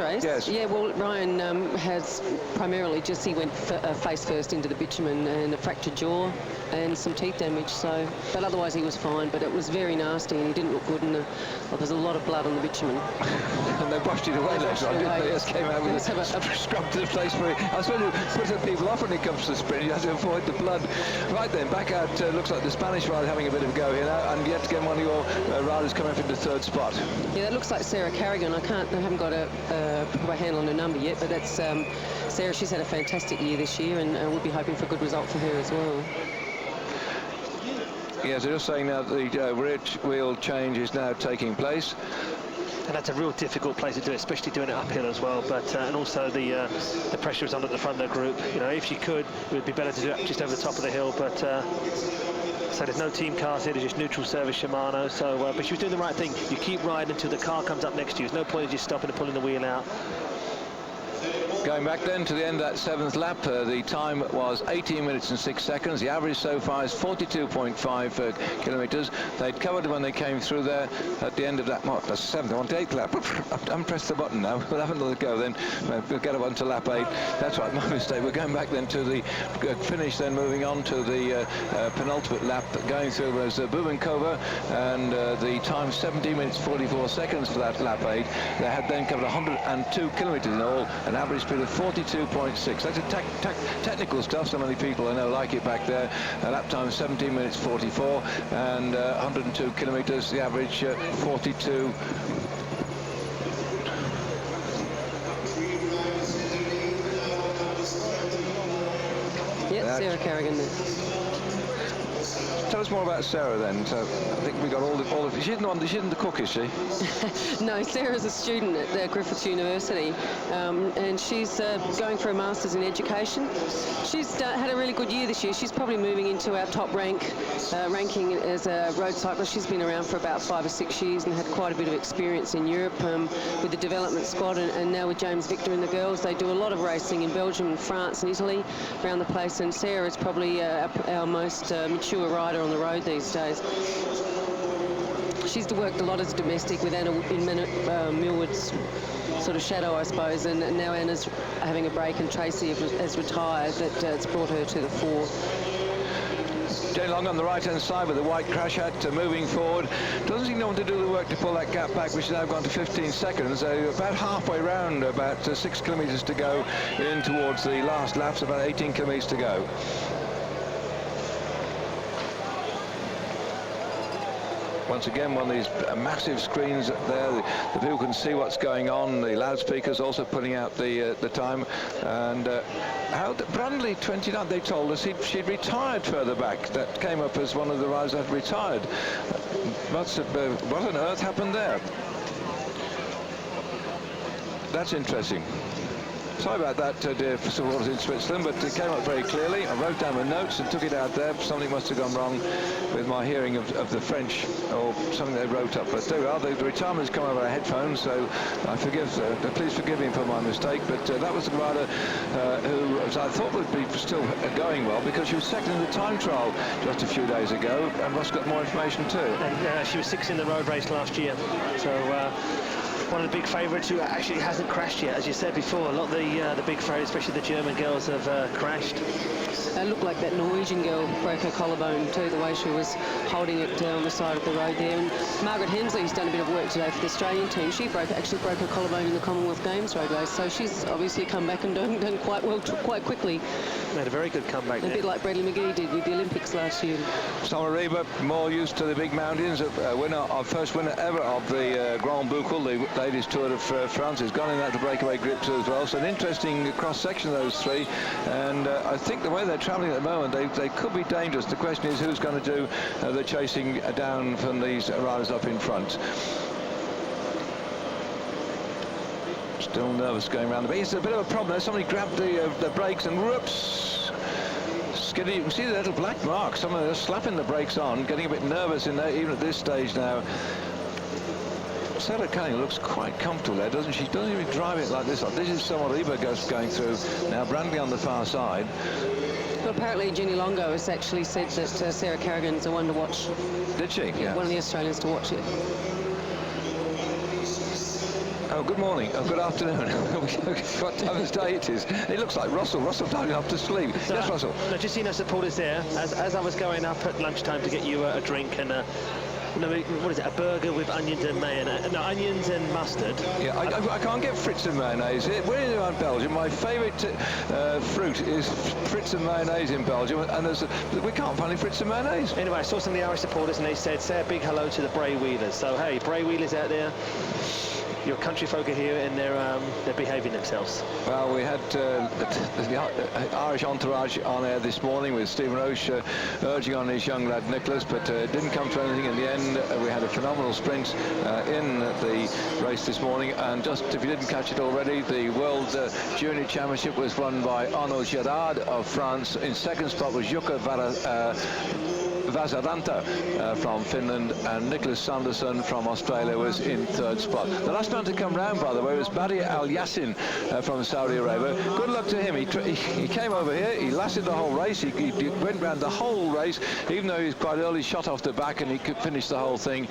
race? Yes. Yeah, well, Ryan has primarily just, he went face first into the bitumen and a fractured jaw and some teeth damage, so, but otherwise he was fine, but it was very nasty and he didn't look good, and well, there's a lot of blood on the bitumen. And they washed it away later on, didn't they? Just came out with a scrub to the place for it. I suppose you put people off when it comes to the sprint, you have to avoid the blood. Right then, back out, looks like the Spanish rider having a bit of a go here now, and yet again one of your riders coming up into third spot. Yeah, that looks like Sarah Carrigan. I haven't got a proper handle on her number yet, but that's Sarah. She's had a fantastic year this year, and we'll be hoping for a good result for her as well. Yes, they're just saying now that the rear wheel change is now taking place. And that's a real difficult place to do it, especially doing it uphill as well. But and also the pressure is on at the front of the group. You know, if you could, it would be better to do it just over the top of the hill. But so there's no team cars here, there's just neutral service Shimano. So, but she was doing the right thing. You keep riding until the car comes up next to you. There's no point in just stopping and pulling the wheel out. Going back then to the end of that 7th lap, the time was 18 minutes and 6 seconds. The average so far is 42.5 kilometres. They'd covered when they came through there at the end of that, the 7th, on the 8th lap. I haven't pressed the button now. We'll have another go then. We'll get up onto lap 8. That's right, my mistake. We're going back then to the finish, then moving on to the penultimate lap. Going through was Bubenkova, and the time 17 minutes 44 seconds for that lap 8. They had then covered 102 kilometres in all, an average speed of 42.6. That's a technical stuff. So many people I know like it back there. Lap time 17 minutes 44, and 102 kilometres. The average 42. Yes, Sarah Carrigan there. Tell us more about Sarah then. So I think we got all of she's the cook, is she? No, Sarah's a student at Griffith University, and she's going for a master's in education. She's had a really good year this year. She's probably moving into our top ranking as a road cyclist. She's been around for about 5 or 6 years and had quite a bit of experience in Europe with the development squad, and now with James Victor and the girls. They do a lot of racing in Belgium and France and Italy around the place, and Sarah is probably our most mature rider on the road these days. She's worked a lot as domestic with Anna in Millwood's sort of shadow, I suppose, and now Anna's having a break and Tracy has retired. It's brought her to the fore. Jane Long on the right-hand side with the white crash hat moving forward. Doesn't seem to want to do the work to pull that gap back, which has now gone to 15 seconds. About halfway round, about 6 kilometres to go in towards the last laps, about 18 kilometres to go. once again, one of these massive screens there. The people can see what's going on. The loudspeakers also putting out the time. And Brandley, 29, they told us she'd retired further back. That came up as one of the riders that retired. What on earth happened there? That's interesting. Sorry about that, dear supporters in Switzerland, but it came up very clearly. I wrote down my notes and took it out there. Something must have gone wrong with my hearing of the French, or something they wrote up. But there we are. The retirement's come over our headphones, so please forgive me for my mistake. But that was the rider who, as I thought, would be still going well, because she was second in the time trial just a few days ago, and Ross got more information too. And she was sixth in the road race last year, so one of the big favourites who actually hasn't crashed yet. As you said before, a lot of the big favourites, especially the German girls, have crashed. It looked like that Norwegian girl broke her collarbone too, the way she was holding it on the side of the road there. And Margaret Hensley, who's done a bit of work today for the Australian team, she actually broke her collarbone in the Commonwealth Games road race, so she's obviously come back and done quite well quite quickly. Made a very good comeback A bit like Bradley McGee did with the Olympics last year. Summer Reba, more used to the big mountains, first winner ever of the Grand Boucle, the Ladies Tour de France, has gone in that to breakaway grip too as well. So an interesting cross-section of those three, and I think the way they're travelling at the moment, they could be dangerous. The question is who's going to do the chasing down from these riders up in front. Still nervous going around the base. It's a bit of a problem there. Somebody grabbed the brakes and whoops. Skiddy, you can see the little black mark. Someone just slapping the brakes on, getting a bit nervous in there, even at this stage now. Sarah Canning looks quite comfortable there, doesn't she? She doesn't even drive it like this. This is someone Reba going through. Now Brandley on the far side. Well, apparently Jenny Longo has actually said that Sarah Carrigan's the one to watch. Did she? Yeah. One of the Australians to watch it. Oh, good morning. Oh, good afternoon. What time of day it is? It looks like Russell. Russell diving off to sleep. So, yes, Russell. No, just seen our supporters there. As I was going up at lunchtime to get you a drink and what is it? A burger with onions and mayonnaise. No, onions and mustard. Yeah, I can't get frites and mayonnaise. We're in Belgium. My favourite fruit is frites and mayonnaise in Belgium, and we can't find any frites and mayonnaise. Anyway, I saw some of the Irish supporters, and they said, say a big hello to the Bray Wheelers. So, hey, Bray Wheelers out there. Your country folk are here, and they're behaving themselves. Well, we had the Irish entourage on air this morning with Stephen Roche urging on his young lad Nicholas, but it didn't come to anything in the end. We had a phenomenal sprint in the race this morning, and just if you didn't catch it already, the World Junior Championship was won by Arnaud Girard of France. In second spot was Jukka Vasaranta from Finland, and Nicholas Sanderson from Australia was in third spot. The last man to come round, by the way, was Badia Al Yassin from Saudi Arabia. Good luck to him. He came over here, he lasted the whole race, he went round the whole race, even though he was quite early shot off the back, and he could finish the whole thing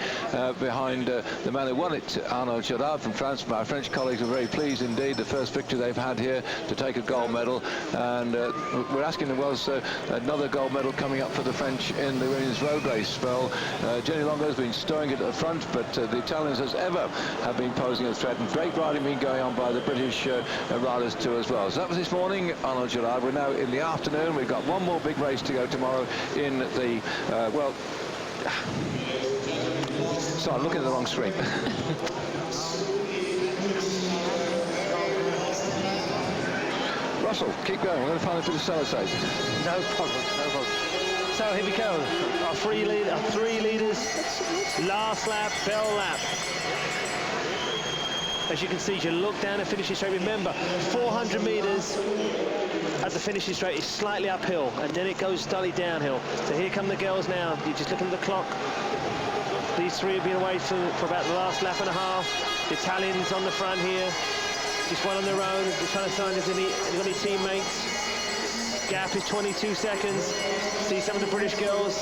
behind the man who won it, Arnaud Girard from France. My French colleagues are very pleased indeed, the first victory they've had here to take a gold medal, and we're asking them, was another gold medal coming up for the French in the women's road race. Well, Jenny Longo's been stirring it at the front, but the Italians, as ever, have been posing a threat, and great riding been going on by the British riders too as well. So that was this morning, Arnaud Girard. We're now in the afternoon. We've got one more big race to go tomorrow in the, sorry, I'm looking at the wrong screen. Russell, keep going. We're going to find a bit of sellotape. No problem, no problem. So here we go. Our three leaders. Last lap, bell lap. As you can see, you look down the finishing straight. Remember, 400 metres at the finishing straight is slightly uphill, and then it goes slightly downhill. So here come the girls now. You just look at the clock. These three have been away for about the last lap and a half. The Italians on the front here. Just one on their own. Just trying to find any teammates. Gap is 22 seconds. See some of the British girls.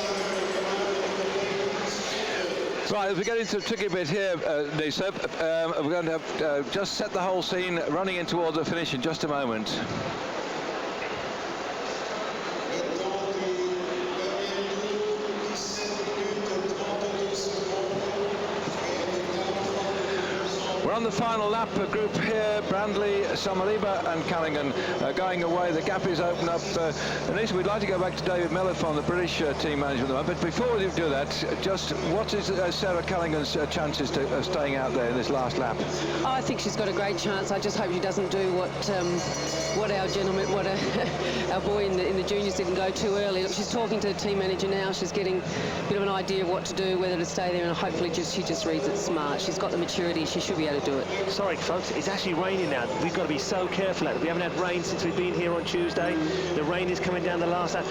Right, as we get into the tricky bit here, Lisa, we're going to have just set the whole scene, running in towards the finish in just a moment. We're on the final lap group here. Brandley, Samaliba and Callaghan going away. The gap is open up. Anita, we'd like to go back to David Miller from the British team management. But before we do that, just what is Sarah Callaghan's chances of staying out there in this last lap? Oh, I think she's got a great chance. I just hope she doesn't do what our gentleman, our boy in the juniors didn't go too early. Look, she's talking to the team manager now. She's getting a bit of an idea of what to do, whether to stay there, and hopefully she just reads it smart. She's got the maturity. She should be able to do it. Sorry, folks, it's actually raining now. We've got to be so careful at it. We haven't had rain since we've been here on Tuesday. The rain is coming down the last lap.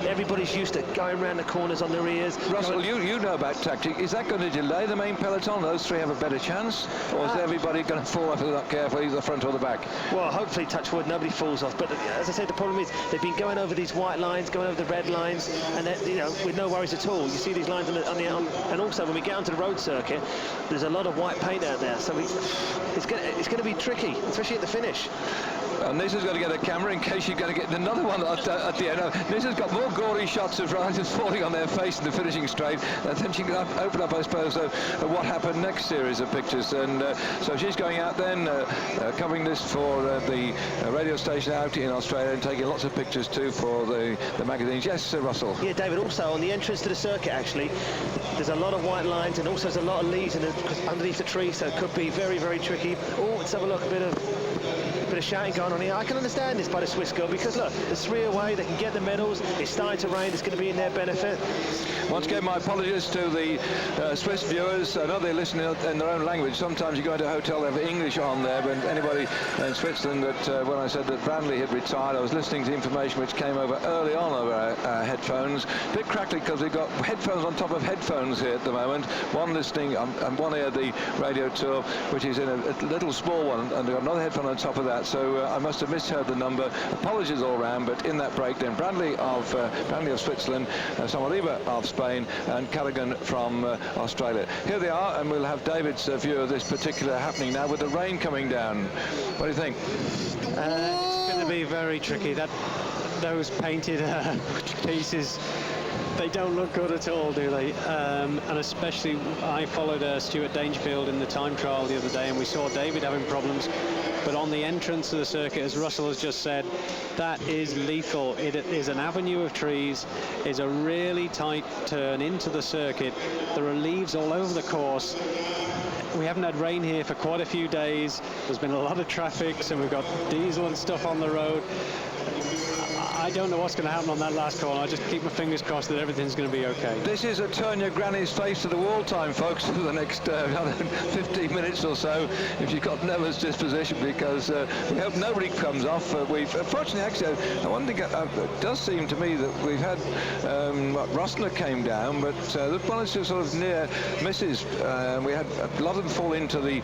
Everybody's used to going around the corners on their ears. Russell, you know about tactic. Is that going to delay the main peloton? Those three have a better chance? Or is everybody going to fall if they're not careful, either the front or the back? Well, hopefully, touch wood, nobody falls off. But as I said, the problem is they've been going over these white lines, going over the red lines, and with no worries at all. You see these lines and also when we get onto the road circuit, there's a lot of white paint out there, so it's going to be tricky, especially at the finish. Nissa's got to get a camera in case you're going to get another one at the end. Nissa's got more gory shots of riders falling on their face in the finishing straight. Then she can open up, I suppose, what happened next series of pictures. And so she's going out then, covering this for the radio station out in Australia and taking lots of pictures too for the magazines. Yes, Russell? Yeah, David, also on the entrance to the circuit, actually, there's a lot of white lines and also there's a lot of leaves underneath the tree, so it could be very, very tricky. Oh, let's have a look, a bit of shouting going on here. I can understand this by the Swiss girl because look, there's three away, they can get the medals, it's starting to rain, it's going to be in their benefit. Once again, my apologies to the Swiss viewers. I know they're listening in their own language. Sometimes you go into a hotel, they have English on there, but anybody in Switzerland, that when I said that Brandley had retired, I was listening to the information which came over early on over our headphones. A bit crackly because we've got headphones on top of headphones here at the moment. One listening and one ear the radio tour, which is in a little small one, and they've got another headphone on top of that. So I must have misheard the number. Apologies all round, but in that break then Brandley of Switzerland, Samaliba of Spain, and Callaghan from Australia. Here they are, and we'll have David's view of this particular happening now with the rain coming down. What do you think? It's going to be very tricky. Those painted pieces, they don't look good at all, do they? And especially, I followed Stuart Dangerfield in the time trial the other day, and we saw David having problems. But on the entrance to the circuit, as Russell has just said, that is lethal. It is an avenue of trees, is a really tight turn into the circuit. There are leaves all over the course. We haven't had rain here for quite a few days. There's been a lot of traffic, so we've got diesel and stuff on the road. I don't know what's going to happen on that last corner. I just keep my fingers crossed that everything's going to be okay. This is a turn your granny's face to the wall time, folks, for the next 15 minutes or so, if you've got nervous disposition, because we hope nobody comes off. Fortunately, actually, one thing it does seem to me that we've had Rosner came down, but one or two sort of near misses. We had a lot of them fall into the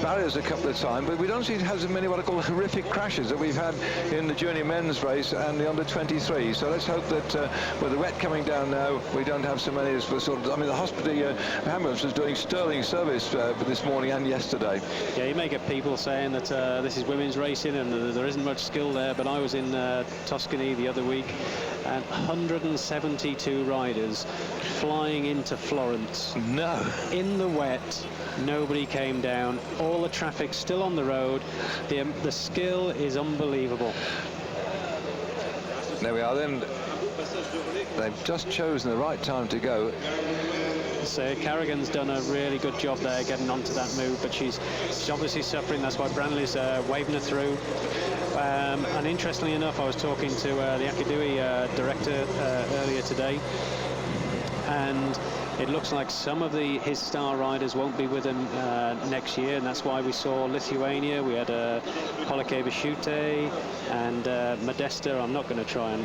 barriers a couple of times, but we don't seem to have as many what I call horrific crashes that we've had in the junior men's race and the under-23. So let's hope that with the wet coming down now, we don't have so many as the sort of. I mean, the hospital ambulance was doing sterling service this morning and yesterday. Yeah, you may get people saying that this is women's racing and there isn't much skill there, but I was in Tuscany the other week, and 172 riders flying into Florence. No. In the wet, nobody came down. All the traffic still on the road. The skill is unbelievable. There we are then. They've just chosen the right time to go. So Carrigan's done a really good job there getting onto that move, but she's obviously suffering. That's why Branley's waving her through. And interestingly enough, I was talking to the Akadui director earlier today, and it looks like some of his star riders won't be with him next year, and that's why we saw Lithuania. We had Polakeva-Shute and Modesta. I'm not going to try and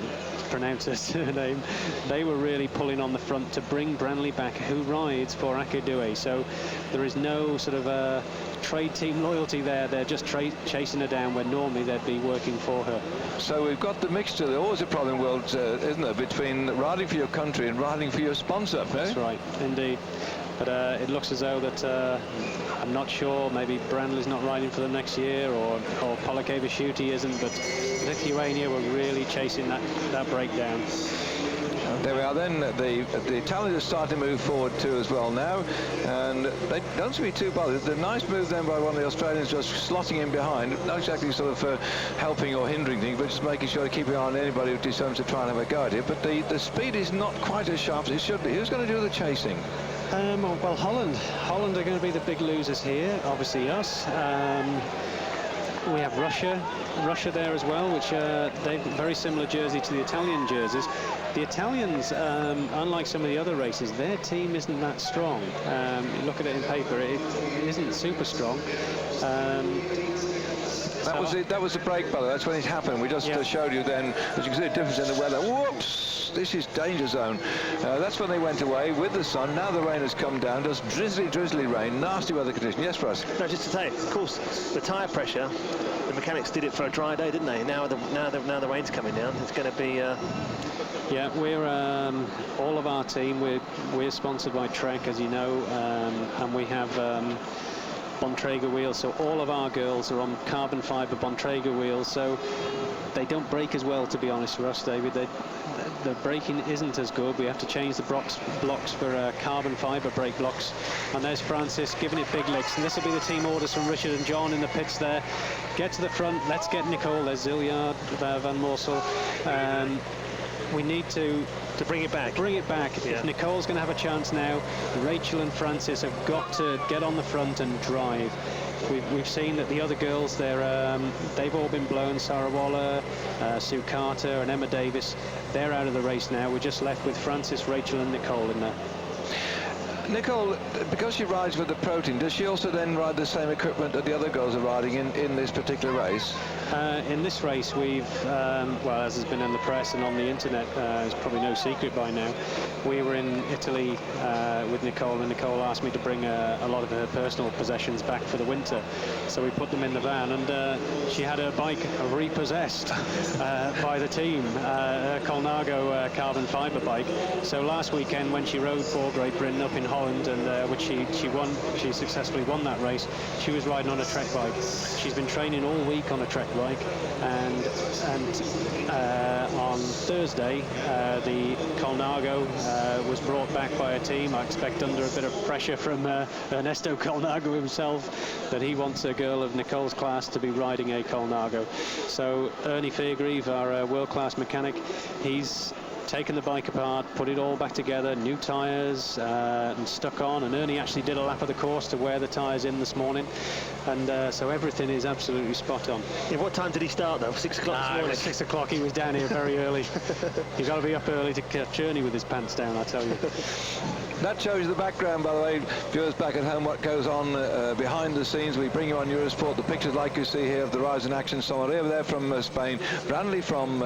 pronounce her surname. They were really pulling on the front to bring Brandley back, who rides for Akadui. So there is no sort of trade team loyalty there. They're just chasing her down where normally they'd be working for her. So we've got the mixture. There's always a problem, world, isn't there, between riding for your country and riding for your sponsor. That's right, indeed. But it looks as though that I'm not sure. Maybe Brandley's not riding for them next year, or Polakeva-Shute isn't. But Lithuania were really chasing that breakdown. There we are then. The Italians are starting to move forward too as well now, and they don't seem to be too bothered. The nice move then by one of the Australians, just slotting in behind, not exactly sort of helping or hindering things, but just making sure to keep an eye on anybody who determines to try and have a go at it. But the speed is not quite as sharp as it should be. Who's going to do the chasing? Well, Holland are going to be the big losers here, obviously us. We have Russia there as well, which they've got very similar jersey to the Italian jerseys. The Italians, unlike some of the other races, their team isn't that strong. You look at it in paper, it isn't super strong. That was the break, by the way. That's when it happened. We just showed you then, as you can see, the difference in the weather. Whoops! This is danger zone. That's when they went away with the sun. Now the rain has come down. Just drizzly rain. Nasty weather condition. Yes, Russ? No, just to say, of course, the tyre pressure, the mechanics did it for a dry day, didn't they? Now the rain's coming down. It's going to be... Yeah, we're all of our team. We're sponsored by Trek, as you know, and we have Bontrager wheels. So all of our girls are on carbon fibre Bontrager wheels. So they don't brake as well, to be honest, for us, David. The braking isn't as good. We have to change the blocks for carbon fibre brake blocks. And there's Francis giving it big licks. And this will be the team orders from Richard and John in the pits there. Get to the front. Let's get Nicole. There's Zilliard, Van Morsel. We need to bring it back. Yeah. If Nicole's going to have a chance now, Rachel and Francis have got to get on the front and drive. We've seen that the other girls, they've all been blown. Sarah Waller, Sue Carter and Emma Davis, they're out of the race now. We're just left with Francis, Rachel and Nicole in there. Nicole, because she rides with the Protein, does she also then ride the same equipment that the other girls are riding in this particular race? In this race, we've, well, as has been in the press and on the internet, it's probably no secret by now, we were in Italy with Nicole, and Nicole asked me to bring a lot of her personal possessions back for the winter. So we put them in the van, and she had her bike repossessed by the team, a Colnago carbon fibre bike. So last weekend, when she rode for Great Britain up in Holland, and which she successfully won that race, she was riding on a Trek bike. She's been training all week on a Trek bike, and on Thursday the Colnago was brought back by a team. I expect under a bit of pressure from Ernesto Colnago himself, that he wants a girl of Nicole's class to be riding a Colnago. So Ernie Fairgrieve, our world-class mechanic, he's taken the bike apart, put it all back together, new tyres and stuck on, and Ernie actually did a lap of the course to wear the tyres in this morning, and so everything is absolutely spot on. Yeah, what time did he start though? 6 o'clock this morning? At 6 o'clock. He was down here very early. He's got to be up early to catch Ernie with his pants down, I tell you. That shows you the background, by the way, viewers back at home, what goes on behind the scenes. We bring you on Eurosport the pictures like you see here of the rise in action. Somebody over there from Spain, Branley from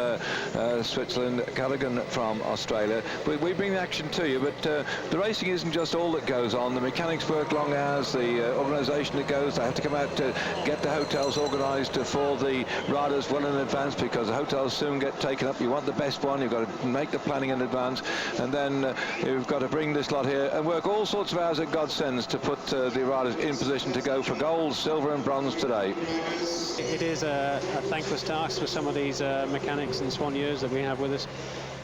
Switzerland, Callaghan from Australia. We bring the action to you, but the racing isn't just all that goes on. The mechanics work long hours, the organisation that goes, they have to come out to get the hotels organised for the riders well in advance, because the hotels soon get taken up. You want the best one, you've got to make the planning in advance, and then you've got to bring this lot here and work all sorts of hours that God sends to put the riders in position to go for gold, silver and bronze today. It is a thankless task for some of these mechanics and soigneurs that we have with us.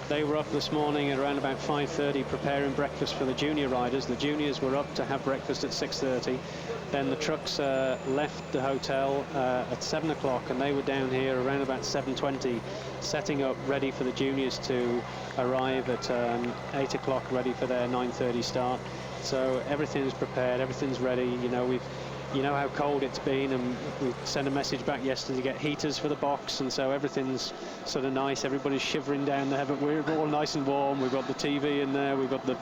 They were up this morning at around about 5:30 preparing breakfast for the junior riders. The juniors were up to have breakfast at 6:30. Then the trucks left the hotel at 7 o'clock, and they were down here around about 7:20, setting up ready for the juniors to arrive at 8 o'clock, ready for their 9:30 start. So everything's prepared, everything's ready. You know how cold it's been, and we sent a message back yesterday to get heaters for the box, and so everything's sort of nice. Everybody's shivering down there, but we're all nice and warm. We've got the TV in there, we've got the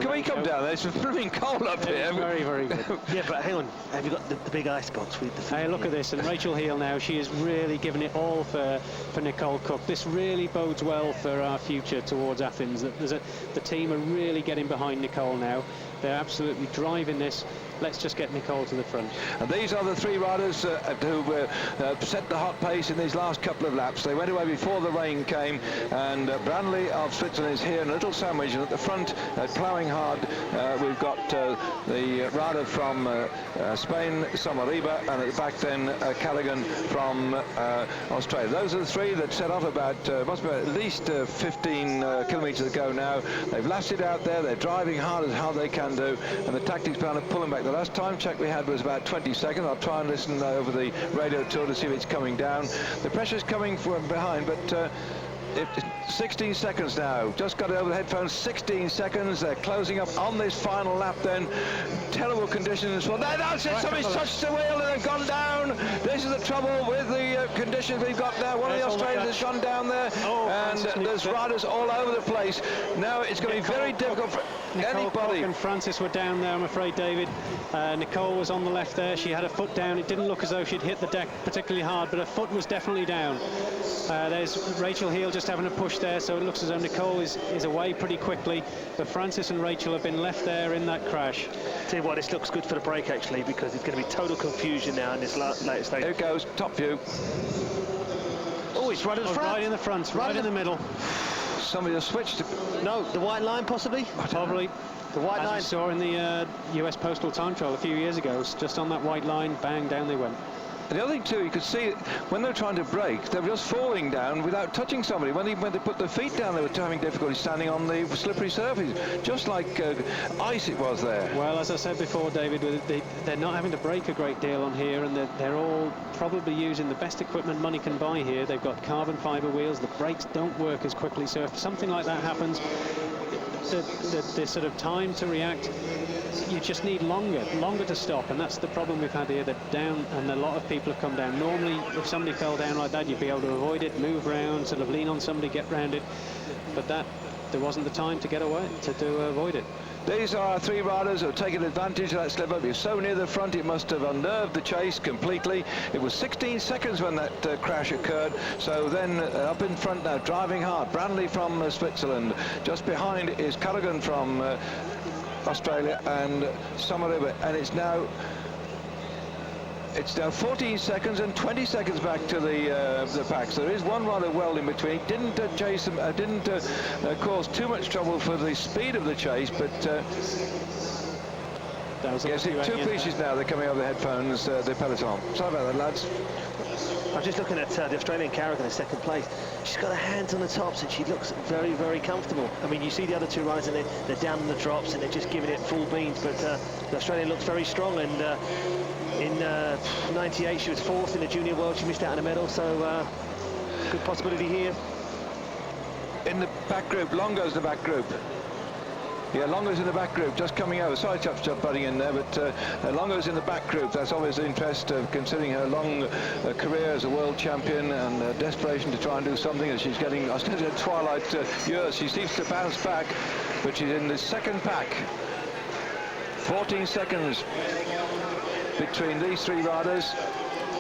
Can we come down there? It's flipping cold up here. Very, very good. Yeah, but hang on. Have you got the big ice box with the food? Hey, look at this. And Rachel Heel now, she is really giving it all for Nicole Cook. This really bodes well for our future towards Athens. The team are really getting behind Nicole now. They're absolutely driving this. Let's just get Nicole to the front. And these are the three riders who set the hot pace in these last couple of laps. They went away before the rain came, and Branley of Switzerland is here in a little sandwich, and at the front, ploughing hard, we've got the rider from Spain, Samariba, and at the back then Callaghan from Australia. Those are the three that set off about, must be at least 15 kilometres ago now. They've lasted out there, they're driving hard as how they can do, and the tactics plan of pulling back. The last time check we had was about 20 seconds. I'll try and listen over the radio tour to see if it's coming down. The pressure's coming from behind, but 16 seconds now. Just got it over the headphones. 16 seconds. They're closing up on this final lap then. Terrible conditions. Well, that's it. Somebody's touched the wheel and they've gone down. This is the trouble with the conditions we've got now. One of the Australians has gone down there, and there's riders all over the place. Now it's going to be very difficult for anybody. And Francis were down there, I'm afraid, David. Nicole was on the left there. She had her foot down. It didn't look as though she'd hit the deck particularly hard, but her foot was definitely down. There's Rachel Heel just having a push there, so it looks as though Nicole is away pretty quickly, but Francis and Rachel have been left there in that crash. Tell you what, this looks good for the break actually, because it's going to be total confusion now in this latest stage. Here it goes, top view. Oh, it's right in the front. Right in the front, right in the middle. Somebody has switched. No, the white line possibly? Probably. The white line. As you saw in the US Postal Time Trial a few years ago, just on that white line, bang, down they went. And the other thing too, you could see when they were trying to brake, they were just falling down without touching somebody. When they put their feet down, they were having difficulty standing on the slippery surface, just like ice it was there. Well, as I said before, David, they're not having to brake a great deal on here, and they're all probably using the best equipment money can buy here. They've got carbon fibre wheels. The brakes don't work as quickly, so if something like that happens, the sort of time to react, you just need longer to stop, and that's the problem we've had here. They're down, and a lot of people have come down. Normally, if somebody fell down like that, you'd be able to avoid it, move around, sort of lean on somebody, get round it, but there wasn't the time to get away, to avoid it. These are three riders who have taken advantage of that slip up. You're so near the front, it must have unnerved the chase completely. It was 16 seconds when that crash occurred. So then up in front now, driving hard, Branley from Switzerland. Just behind is Callaghan from Australia and Samariba, and it's now 14 seconds and 20 seconds back to the pack. So there is one rider well in between. Didn't chase them, didn't cause too much trouble for the speed of the chase, but yes, two pieces now. They're coming over the headphones, the peloton. Sorry about that, lads. I'm just looking at the Australian Carrigan in second place. She's got her hands on the tops and she looks very, very comfortable. I mean, you see the other two riders and they're down on the drops and they're just giving it full beans, but the Australian looks very strong, and in 98 she was fourth in the junior world. She missed out on a medal, so good possibility here. In the back group, Longo's the back group. Yeah, Longo's in the back group, just coming over. Sorry, Chuff's just butting in there, but Longo's in the back group. That's obviously interest, considering her long career as a world champion and desperation to try and do something as she's getting, I suppose, in twilight years. She seems to bounce back, but she's in the second pack. 14 seconds between these three riders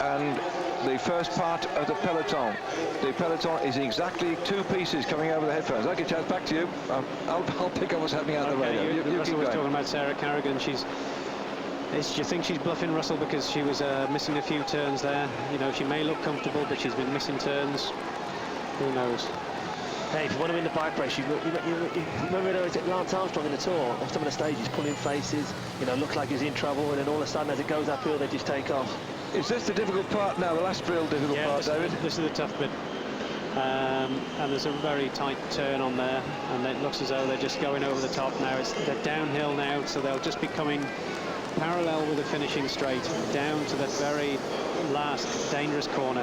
and the first part of the peloton. The peloton is exactly two pieces coming over the headphones. Okay, Chaz, back to you. I'll pick up what's happening out of the radio. You Russell was talking about Sarah Carrigan. Do you think she's bluffing Russell because she was missing a few turns there? You know, she may look comfortable, but she's been missing turns. Who knows? Hey, if you want to win the bike race, you remember Lance Armstrong in the Tour, on some of the stages, pulling faces, you know, looked like he's in trouble, and then all of a sudden, as it goes uphill, they just take off. Is this the difficult part now, the last real difficult part, David? This is the tough bit. And there's a very tight turn on there, and it looks as though they're just going over the top now. They're downhill now, so they'll just be coming parallel with the finishing straight, down to that very last dangerous corner.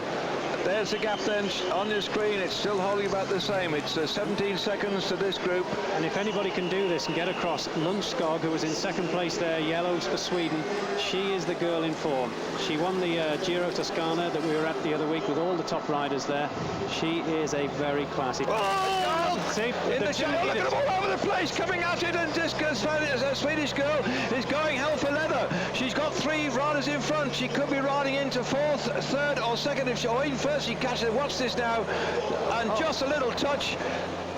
There's the gap then on your screen. It's still holding about the same. It's 17 seconds to this group. And if anybody can do this and get across, Lundskog, who was in second place there, yellows for Sweden, she is the girl in form. She won the Giro Toscana that we were at the other week with all the top riders there. She is a very classy. Oh! See? In the shot, look at them all over the place, coming at it, and this Swedish girl is going hell for leather. She's got three riders in front. She could be riding into fourth, third, or second, or even first. She catches it. Watch this now, and just a little touch.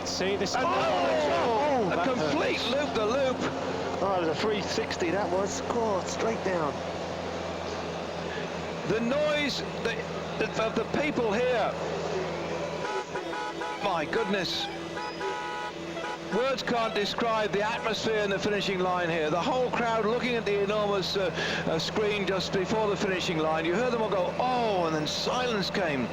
See this? And a complete loop-the-loop. Oh, it was a 360, that was. God, straight down. The noise of the people here. My goodness. Words can't describe the atmosphere in the finishing line here. The whole crowd looking at the enormous screen just before the finishing line. You heard them all go, oh, and then silence came.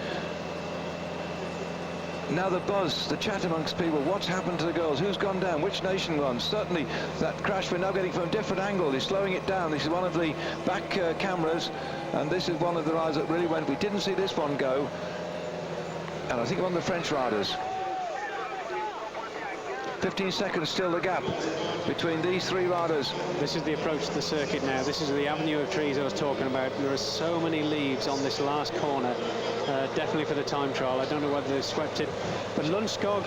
Now the buzz, the chat amongst people. What's happened to the girls? Who's gone down? Which nation won? Certainly that crash we're now getting from a different angle. He's slowing it down. This is one of the back cameras, and this is one of the rides that really went. We didn't see this one go, and I think one of the French riders. 15 seconds still the gap between these three riders. This is the approach to the circuit now. This is the avenue of trees I was talking about. There are so many leaves on this last corner, definitely for the time trial. I don't know whether they swept it, but Lundskog,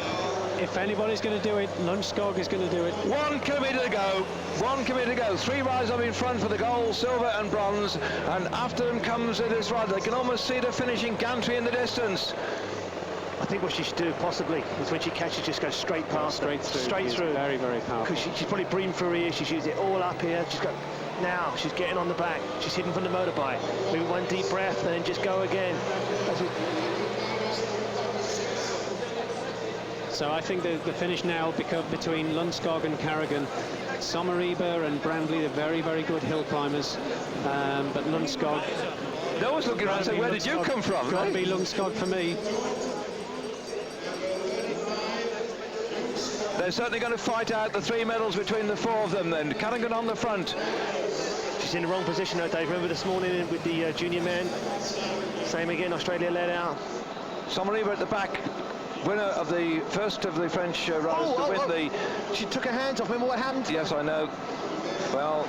if anybody's going to do it, Lundskog is going to do it. 1 kilometre to go. 1 kilometre to go. Three riders up in front for the gold, silver and bronze, and after them comes this rider. They can almost see the finishing gantry in the distance. I think what she should do possibly is when she catches, just go straight past, straight through. Very, very powerful. Because she's probably breathing through her ears. She's used it all up here. She's got now. She's getting on the back. She's hidden from the motorbike. Maybe one deep breath and then just go again. So I think the finish now between Lundskog and Carrigan. Sommeriba and Brandley, they're very, very good hill climbers, but Lundskog. No one's looking around saying, where did you come from? Got to be Lundskog for me. They're certainly going to fight out the 3 medals between the 4 of them then. Carrigan on the front. She's in the wrong position though, Dave. Remember this morning with the junior men? Same again, Australia led out. Sommeriba at the back. Winner of the first of the French riders to win the... She took her hands off. Remember what happened? Yes, I know. Well,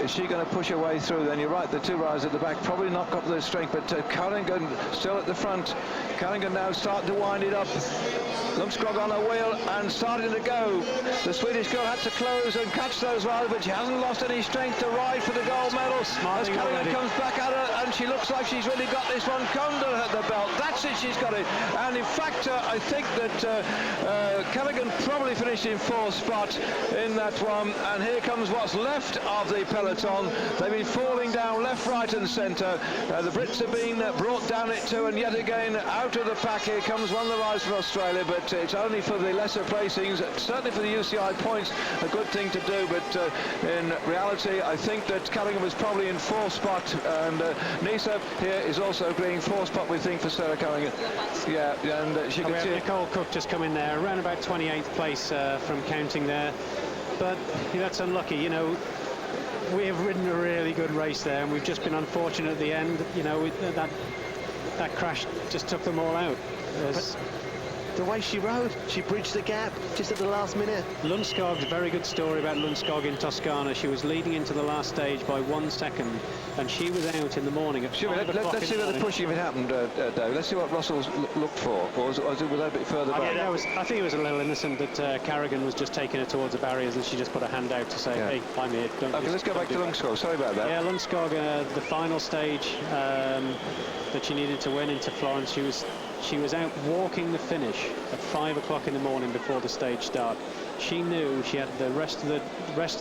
is she going to push her way through? Then you're right, the 2 riders at the back probably not got the strength, but Carrigan still at the front. Carrigan now starting to wind it up. Lundskog on her wheel and starting to go. The Swedish girl had to close and catch those riders, but she hasn't lost any strength to ride for the gold medal. As Carrigan comes back at her, and she looks like she's really got this one under the belt. That's it, she's got it. And in fact, I think that Carrigan probably finished in 4th spot in that one. And here comes what's left of the peloton. They've been falling down left, right and centre. The Brits have been brought down it too, and yet again out of the pack here comes one of the riders from Australia, but it's only for the lesser placings. Certainly for the UCI points, a good thing to do, but in reality I think that Carrigan was probably in 4th spot, and Nisa here is also agreeing 4th spot, we think, for Sarah Carrigan. Yeah, and she can see Nicole Cook just come in there, around about 28th place from counting there, but that's unlucky. You know, we have ridden a really good race there, and we've just been unfortunate at the end. You know, that crash just took them all out. The way she rode, she bridged the gap just at the last minute. Lundskog's a very good story about Lundskog in Toscana. She was leading into the last stage by 1 second, and she was out in the morning at 5 o'clock. Let's see where the pushing, if it happened, Dave. Let's see what Russell's looked for. Or was it a bit further back? Yeah, I think it was a little innocent that Carrigan was just taking her towards the barriers, and she just put her hand out to say, hey, I'm here. Okay, let's go back to Lundskog. Sorry about that. Yeah, Lundskog, the final stage that she needed to win into Florence, she was out walking the finish at 5 o'clock in the morning before the stage start. She knew she had the rest of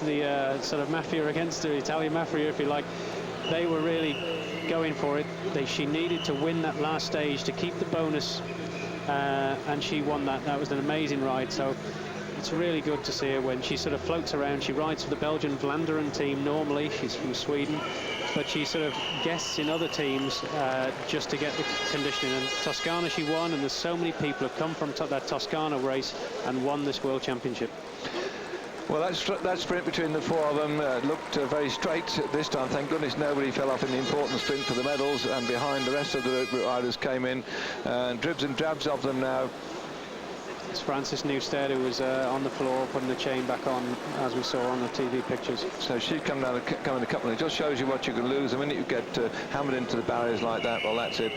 the sort of mafia against her, Italian mafia, if you like. They were really going for it. She needed to win that last stage to keep the bonus, and she won that. That was an amazing ride. So it's really good to see her when she sort of floats around. She rides for the Belgian Vlaanderen team normally. She's from Sweden, but she sort of guests in other teams just to get the conditioning. And Toscana she won, and there's so many people who come from that Toscana race and won this World Championship. Well, that sprint between the 4 of them looked very straight this time. Thank goodness nobody fell off in the important sprint for the medals, and behind the rest of the riders came in, dribs and drabs of them now. It's Frances Newstead who was on the floor putting the chain back on, as we saw on the TV pictures. So she'd come in a couple, and it just shows you what you can lose the minute you get hammered into the barriers like that. Well, that's it.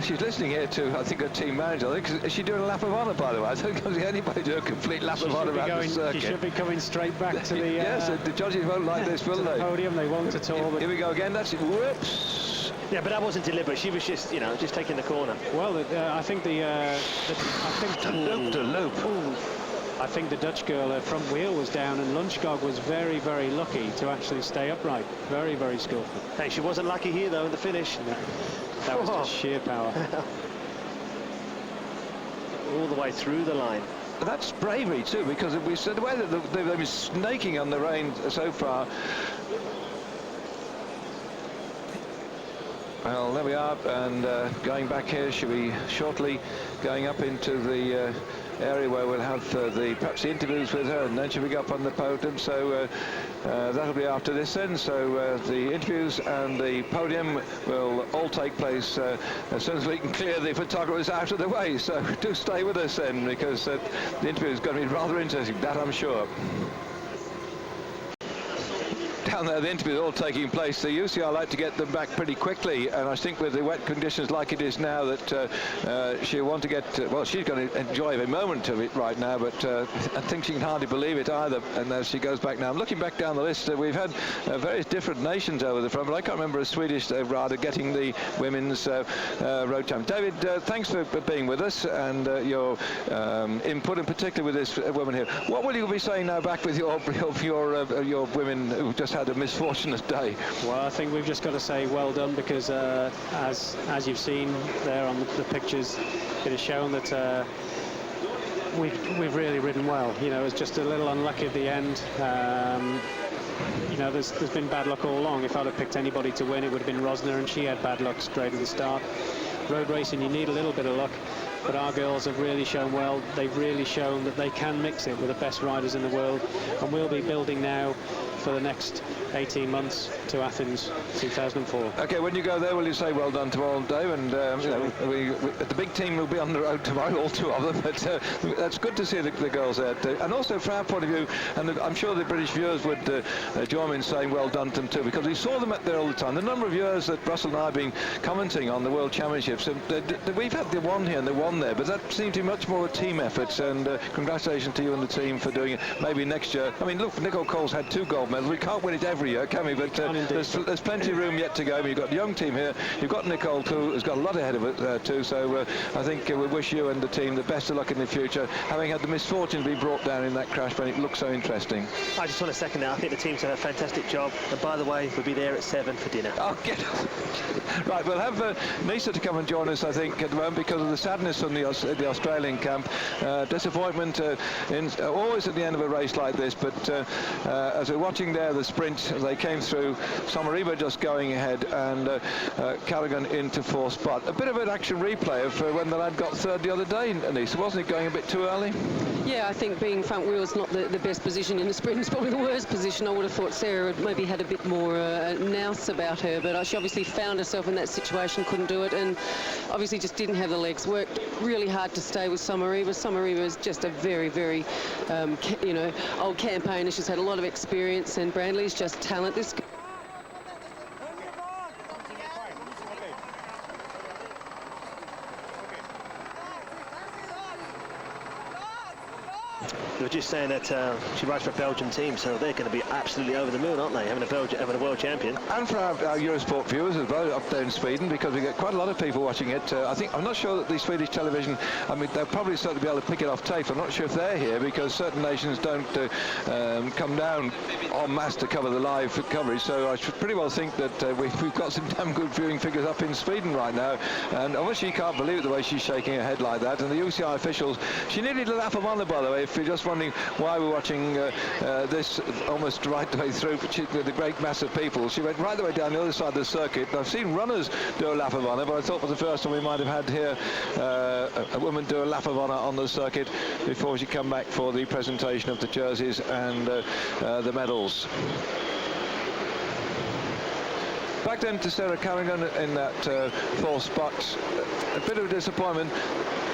She's listening here to, I think, her team manager. I think, is she doing a lap of honour, by the way? I don't think anybody do a complete lap of honour around the circuit. She should be coming straight back to the... yes, the judges won't like this, will they? Podium, they won't at all. Here we go again. That's it. Whoops. Yeah, but that wasn't deliberate. She was just, just taking the corner. Well, I think the loop. To loop. I think the Dutch girl, her front wheel was down, and Lunchgog was very, very lucky to actually stay upright. Very, very skillful. Hey, she wasn't lucky here, though, in the finish. That was just sheer power. All the way through the line. That's bravery too, because we said the way that they've been snaking on the rein so far. Well, there we are, and going back here, she'll be shortly going up into the area where we'll have perhaps the interviews with her, and then she'll be up on the podium. So that'll be after this then. So the interviews and the podium will all take place as soon as we can clear the photographers out of the way. So do stay with us then, because the interview is going to be rather interesting, that I'm sure. Down there, the interviews are all taking place. The UCI like to get them back pretty quickly, and I think with the wet conditions like it is now, that she'll want to get, well, she's going to enjoy every moment of it right now, but I think she can hardly believe it either. And as she goes back now, I'm looking back down the list, we've had various different nations over the front, but I can't remember a Swedish rider getting the women's road champ. David, thanks for being with us and your input, in particular with this woman here. What will you be saying now back with your women who just had a misfortunate day? Well, I think we've just got to say well done, because as you've seen there on the pictures, it has shown that we've really ridden well. You know, it was just a little unlucky at the end. You know, there's been bad luck all along. If I'd have picked anybody to win, it would have been Rosner, and she had bad luck straight at the start. Road racing, you need a little bit of luck, but our girls have really shown well. They've really shown that they can mix it with the best riders in the world, and we'll be building now for the next 18 months to Athens 2004. Okay, when you go there, will you say well done to all, Dave? And you know, the big team will be on the road tomorrow, all two of them, but that's good to see the girls there too. And also from our point of view, and I'm sure the British viewers would join me in saying well done to them too, because we saw them out there all the time. The number of years that Russell and I have been commenting on the World Championships, we've had the one here and the one there, but that seemed to be much more a team effort, and congratulations to you and the team for doing it. Maybe next year, I mean, look, Nicole Cole's had 2 gold medals. We can't win it every year, can we? But there's plenty of room yet to go. You've got a young team here. You've got Nicole too, who's got a lot ahead of it too. So I think we wish you and the team the best of luck in the future, having had the misfortune to be brought down in that crash, but it looks so interesting. I just want to second that. I think the team's done a fantastic job. And by the way, we'll be there at 7 for dinner. Oh, get right, we'll have Nisa to come and join us, I think, at the moment, because of the sadness from the Australian camp. Disappointment always at the end of a race like this, but as we're watching there the sprint as they came through, Somariva just going ahead, and Callaghan into 4th spot. A bit of an action replay of when the lad got 3rd the other day, Nisa, wasn't it, going a bit too early? Yeah, I think being front wheel is not the best position in the sprint. It's probably the worst position. I would have thought Sarah maybe had a bit more nous about her, but she obviously found herself in that situation, couldn't do it, and obviously just didn't have the legs. Worked really hard to stay with Somariva. Somariva is just a very, very, you know, old campaigner. She's had a lot of experience, and Brandley's just talent. This You were just saying that she rides for a Belgian team, so they're going to be absolutely over the moon, aren't they, having a world champion? And for our Eurosport viewers as well up there in Sweden, because we get quite a lot of people watching it. I'm not sure that the Swedish television, I mean, they'll probably certainly be able to pick it off tape. I'm not sure if they're here, because certain nations don't come down en masse to cover the live coverage. So I should pretty well think that we've got some damn good viewing figures up in Sweden right now. And obviously you can't believe it, the way she's shaking her head like that. And the UCI officials, she needed a lap of honour, by the way, if you're just wondering why we're watching this almost right the way through with the great mass of people. She went right the way down the other side of the circuit. I've seen runners do a lap of honour, but I thought for the first time we might have had here a woman do a lap of honour on the circuit before she come back for the presentation of the jerseys and the medals. Back then to Sarah Callaghan in that 4th spot. A bit of a disappointment.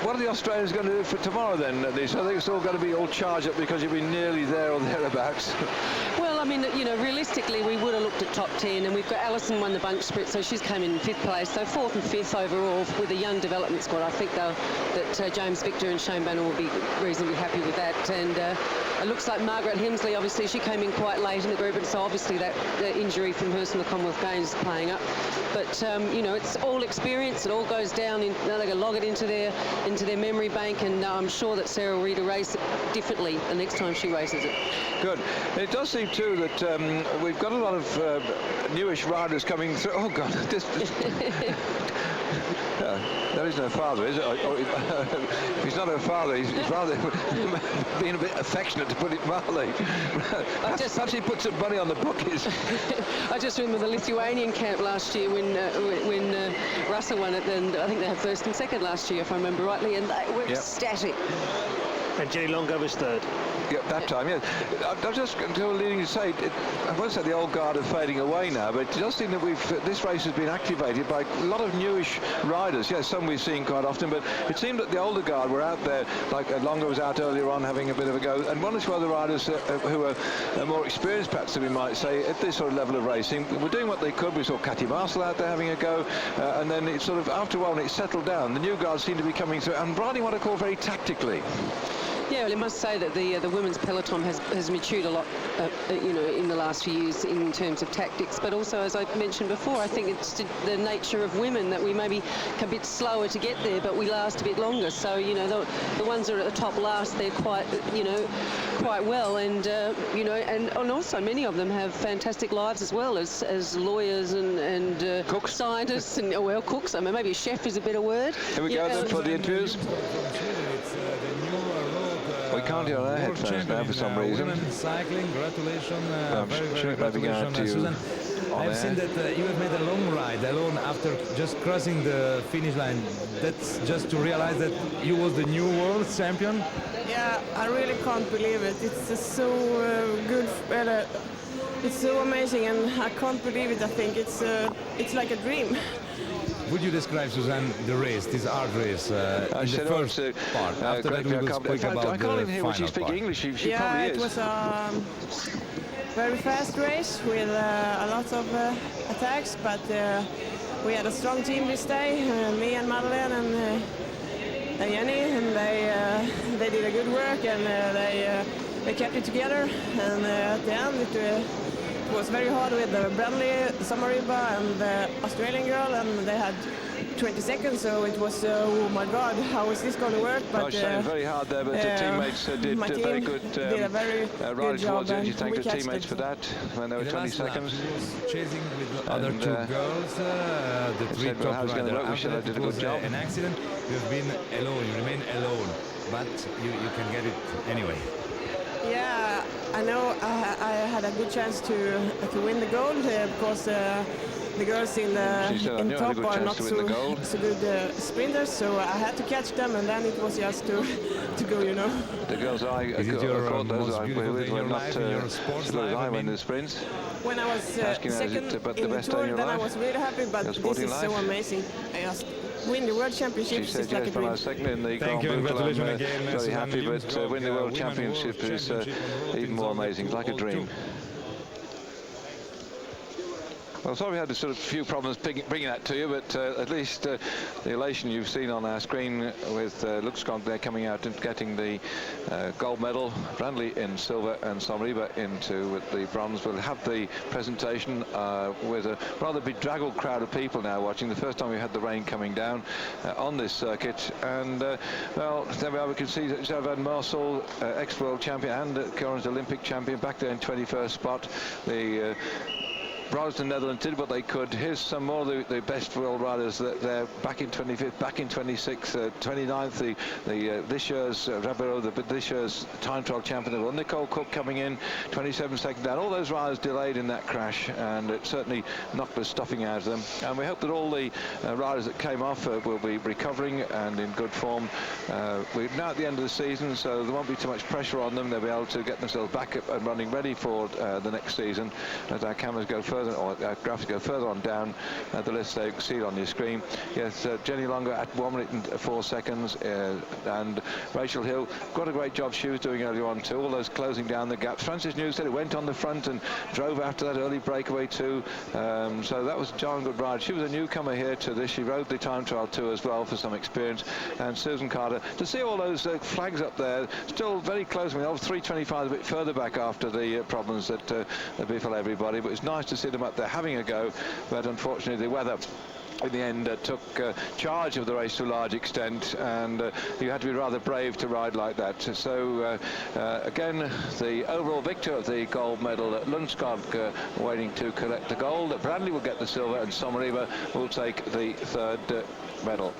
What are the Australians going to do for tomorrow then, Lisa? I think it's all going to be all charged up because you'll be nearly there or thereabouts. Well, I mean, you know, realistically, we would have looked at top 10, and we've got Alison won the bunch sprint, so she's came in 5th place, so 4th and 5th overall with a young development squad. I think that James Victor and Shane Banner will be reasonably happy with that. And it looks like Margaret Hemsley, obviously, she came in quite late in the group, and so obviously that injury from her from the Commonwealth Games is playing up. But you know, it's all experience. It all goes down. They're going to log it into their into their memory bank, and I'm sure that Sarah will read a race differently the next time she races it. Good. It does seem too that we've got a lot of newish riders coming through. Oh God, there is no father, is it? If he's not her father, he's rather being a bit affectionate, to put it mildly. Perhaps he put some money on the bookies. I just remember the Lithuanian camp last year when Russell won it, and I think they had first and second last year, if I remember rightly, and they were ecstatic. And Jenny Longo was third. Yeah, that time, yeah. I'm just leading to say, I won't say the old guard are fading away now, but it does seem that this race has been activated by a lot of newish riders. Yes, some we've seen quite often, but it seemed that the older guard were out there, like Longo was out earlier on having a bit of a go, and one or two other riders who are more experienced, perhaps we might say, at this sort of level of racing, were doing what they could. We saw Cathy Marcel out there having a go, and then it sort of, after a while, when it settled down, the new guard seemed to be coming through, and riding what I call very tactically. Yeah, well, I must say that the women's peloton has matured a lot, you know, in the last few years in terms of tactics. But also, as I mentioned before, I think it's the nature of women that we maybe a bit slower to get there, but we last a bit longer. So, you know, the ones that are at the top last, they're quite, you know, quite well, and you know, and also many of them have fantastic lives as well as lawyers and cooks, scientists, and well, cooks. I mean, maybe a chef is a better word. Here we go then for the interviews. We can't hear our headphones now for some reason. Cycling, congratulations. I'm sure it may be going to you. I've seen that you have made a long ride alone after just crossing the finish line. That's just to realize that you was the new world champion. Yeah, I really can't believe it. It's so good. It's so amazing, and I can't believe it. I think it's like a dream. Would you describe, Suzanne, the race, this hard race, in the first part? After that, we will speak about I can't even hear what she's speaking part. English. She probably yeah, is. It was a very fast race with a lot of attacks, but we had a strong team this day, me and Madeleine and Jenny, and they did a good work, and they kept it together, and at the end it was very hard with Bradley, Samariba, and the Australian girl, and they had 20 seconds, so it was, oh my God, how is this going to work? But I was saying very hard there, but the teammates did a very good did a very riding good towards job, it. You thank the teammates it. for that when there were 20 seconds. Chasing with the other two girls, the three top riders. We should have did a good job. An accident. You've been alone. You remain alone, but you can get it anyway. Yeah, I know I had a good chance to win the gold because the girls in top are not so good sprinters, so I had to catch them, and then it was just to go, you know. The girls I caught those I were not as I win the sprints. When I was second in the Tour, then I was really happy, but this is so amazing. I just win the World Championships. She said yes, when I was second in the Grand Prix, I'm very happy, but win the World Championship is even more amazing. It's like a dream. Well, sorry we had a sort of few problems bringing that to you, but at least the elation you've seen on our screen with Luke Skog there coming out and getting the gold medal, Bradley in silver and Samariba with the bronze. We'll have the presentation with a rather bedraggled crowd of people now watching. The first time we had the rain coming down on this circuit, and well, there we are. We can see Van Marcel, ex-world champion and current Olympic champion, back there in 21st spot. The riders in the Netherlands did what they could. Here's some more of the best world riders that they're back in 25th, back in 26th, 29th. This year's Rabero, this year's time trial champion. Nicole Cook coming in 27 seconds down. All those riders delayed in that crash, and it certainly knocked the stuffing out of them. And we hope that all the riders that came off will be recovering and in good form. We're now at the end of the season, so there won't be too much pressure on them. They'll be able to get themselves back up and running, ready for the next season. As our cameras go further, or graphics go further on down the list, there you can see it on your screen. Yes, Jenny Longo at 1 minute and 4 seconds, and Rachel Hill, got a great job she was doing earlier on too, all those closing down the gaps. Frances New said it went on the front and drove after that early breakaway too, so that was a darn good ride. She was a newcomer here to this. She rode the time trial too as well for some experience. And Susan Carter, to see all those flags up there, still very close. I mean, 3:25 a bit further back after the problems that befell everybody, but it's nice to see them up there having a go, but unfortunately the weather in the end took charge of the race to a large extent, and you had to be rather brave to ride like that. So again, the overall victor of the gold medal, Lundskog, waiting to collect the gold. Bradley will get the silver, and Sommereva will take the third medal.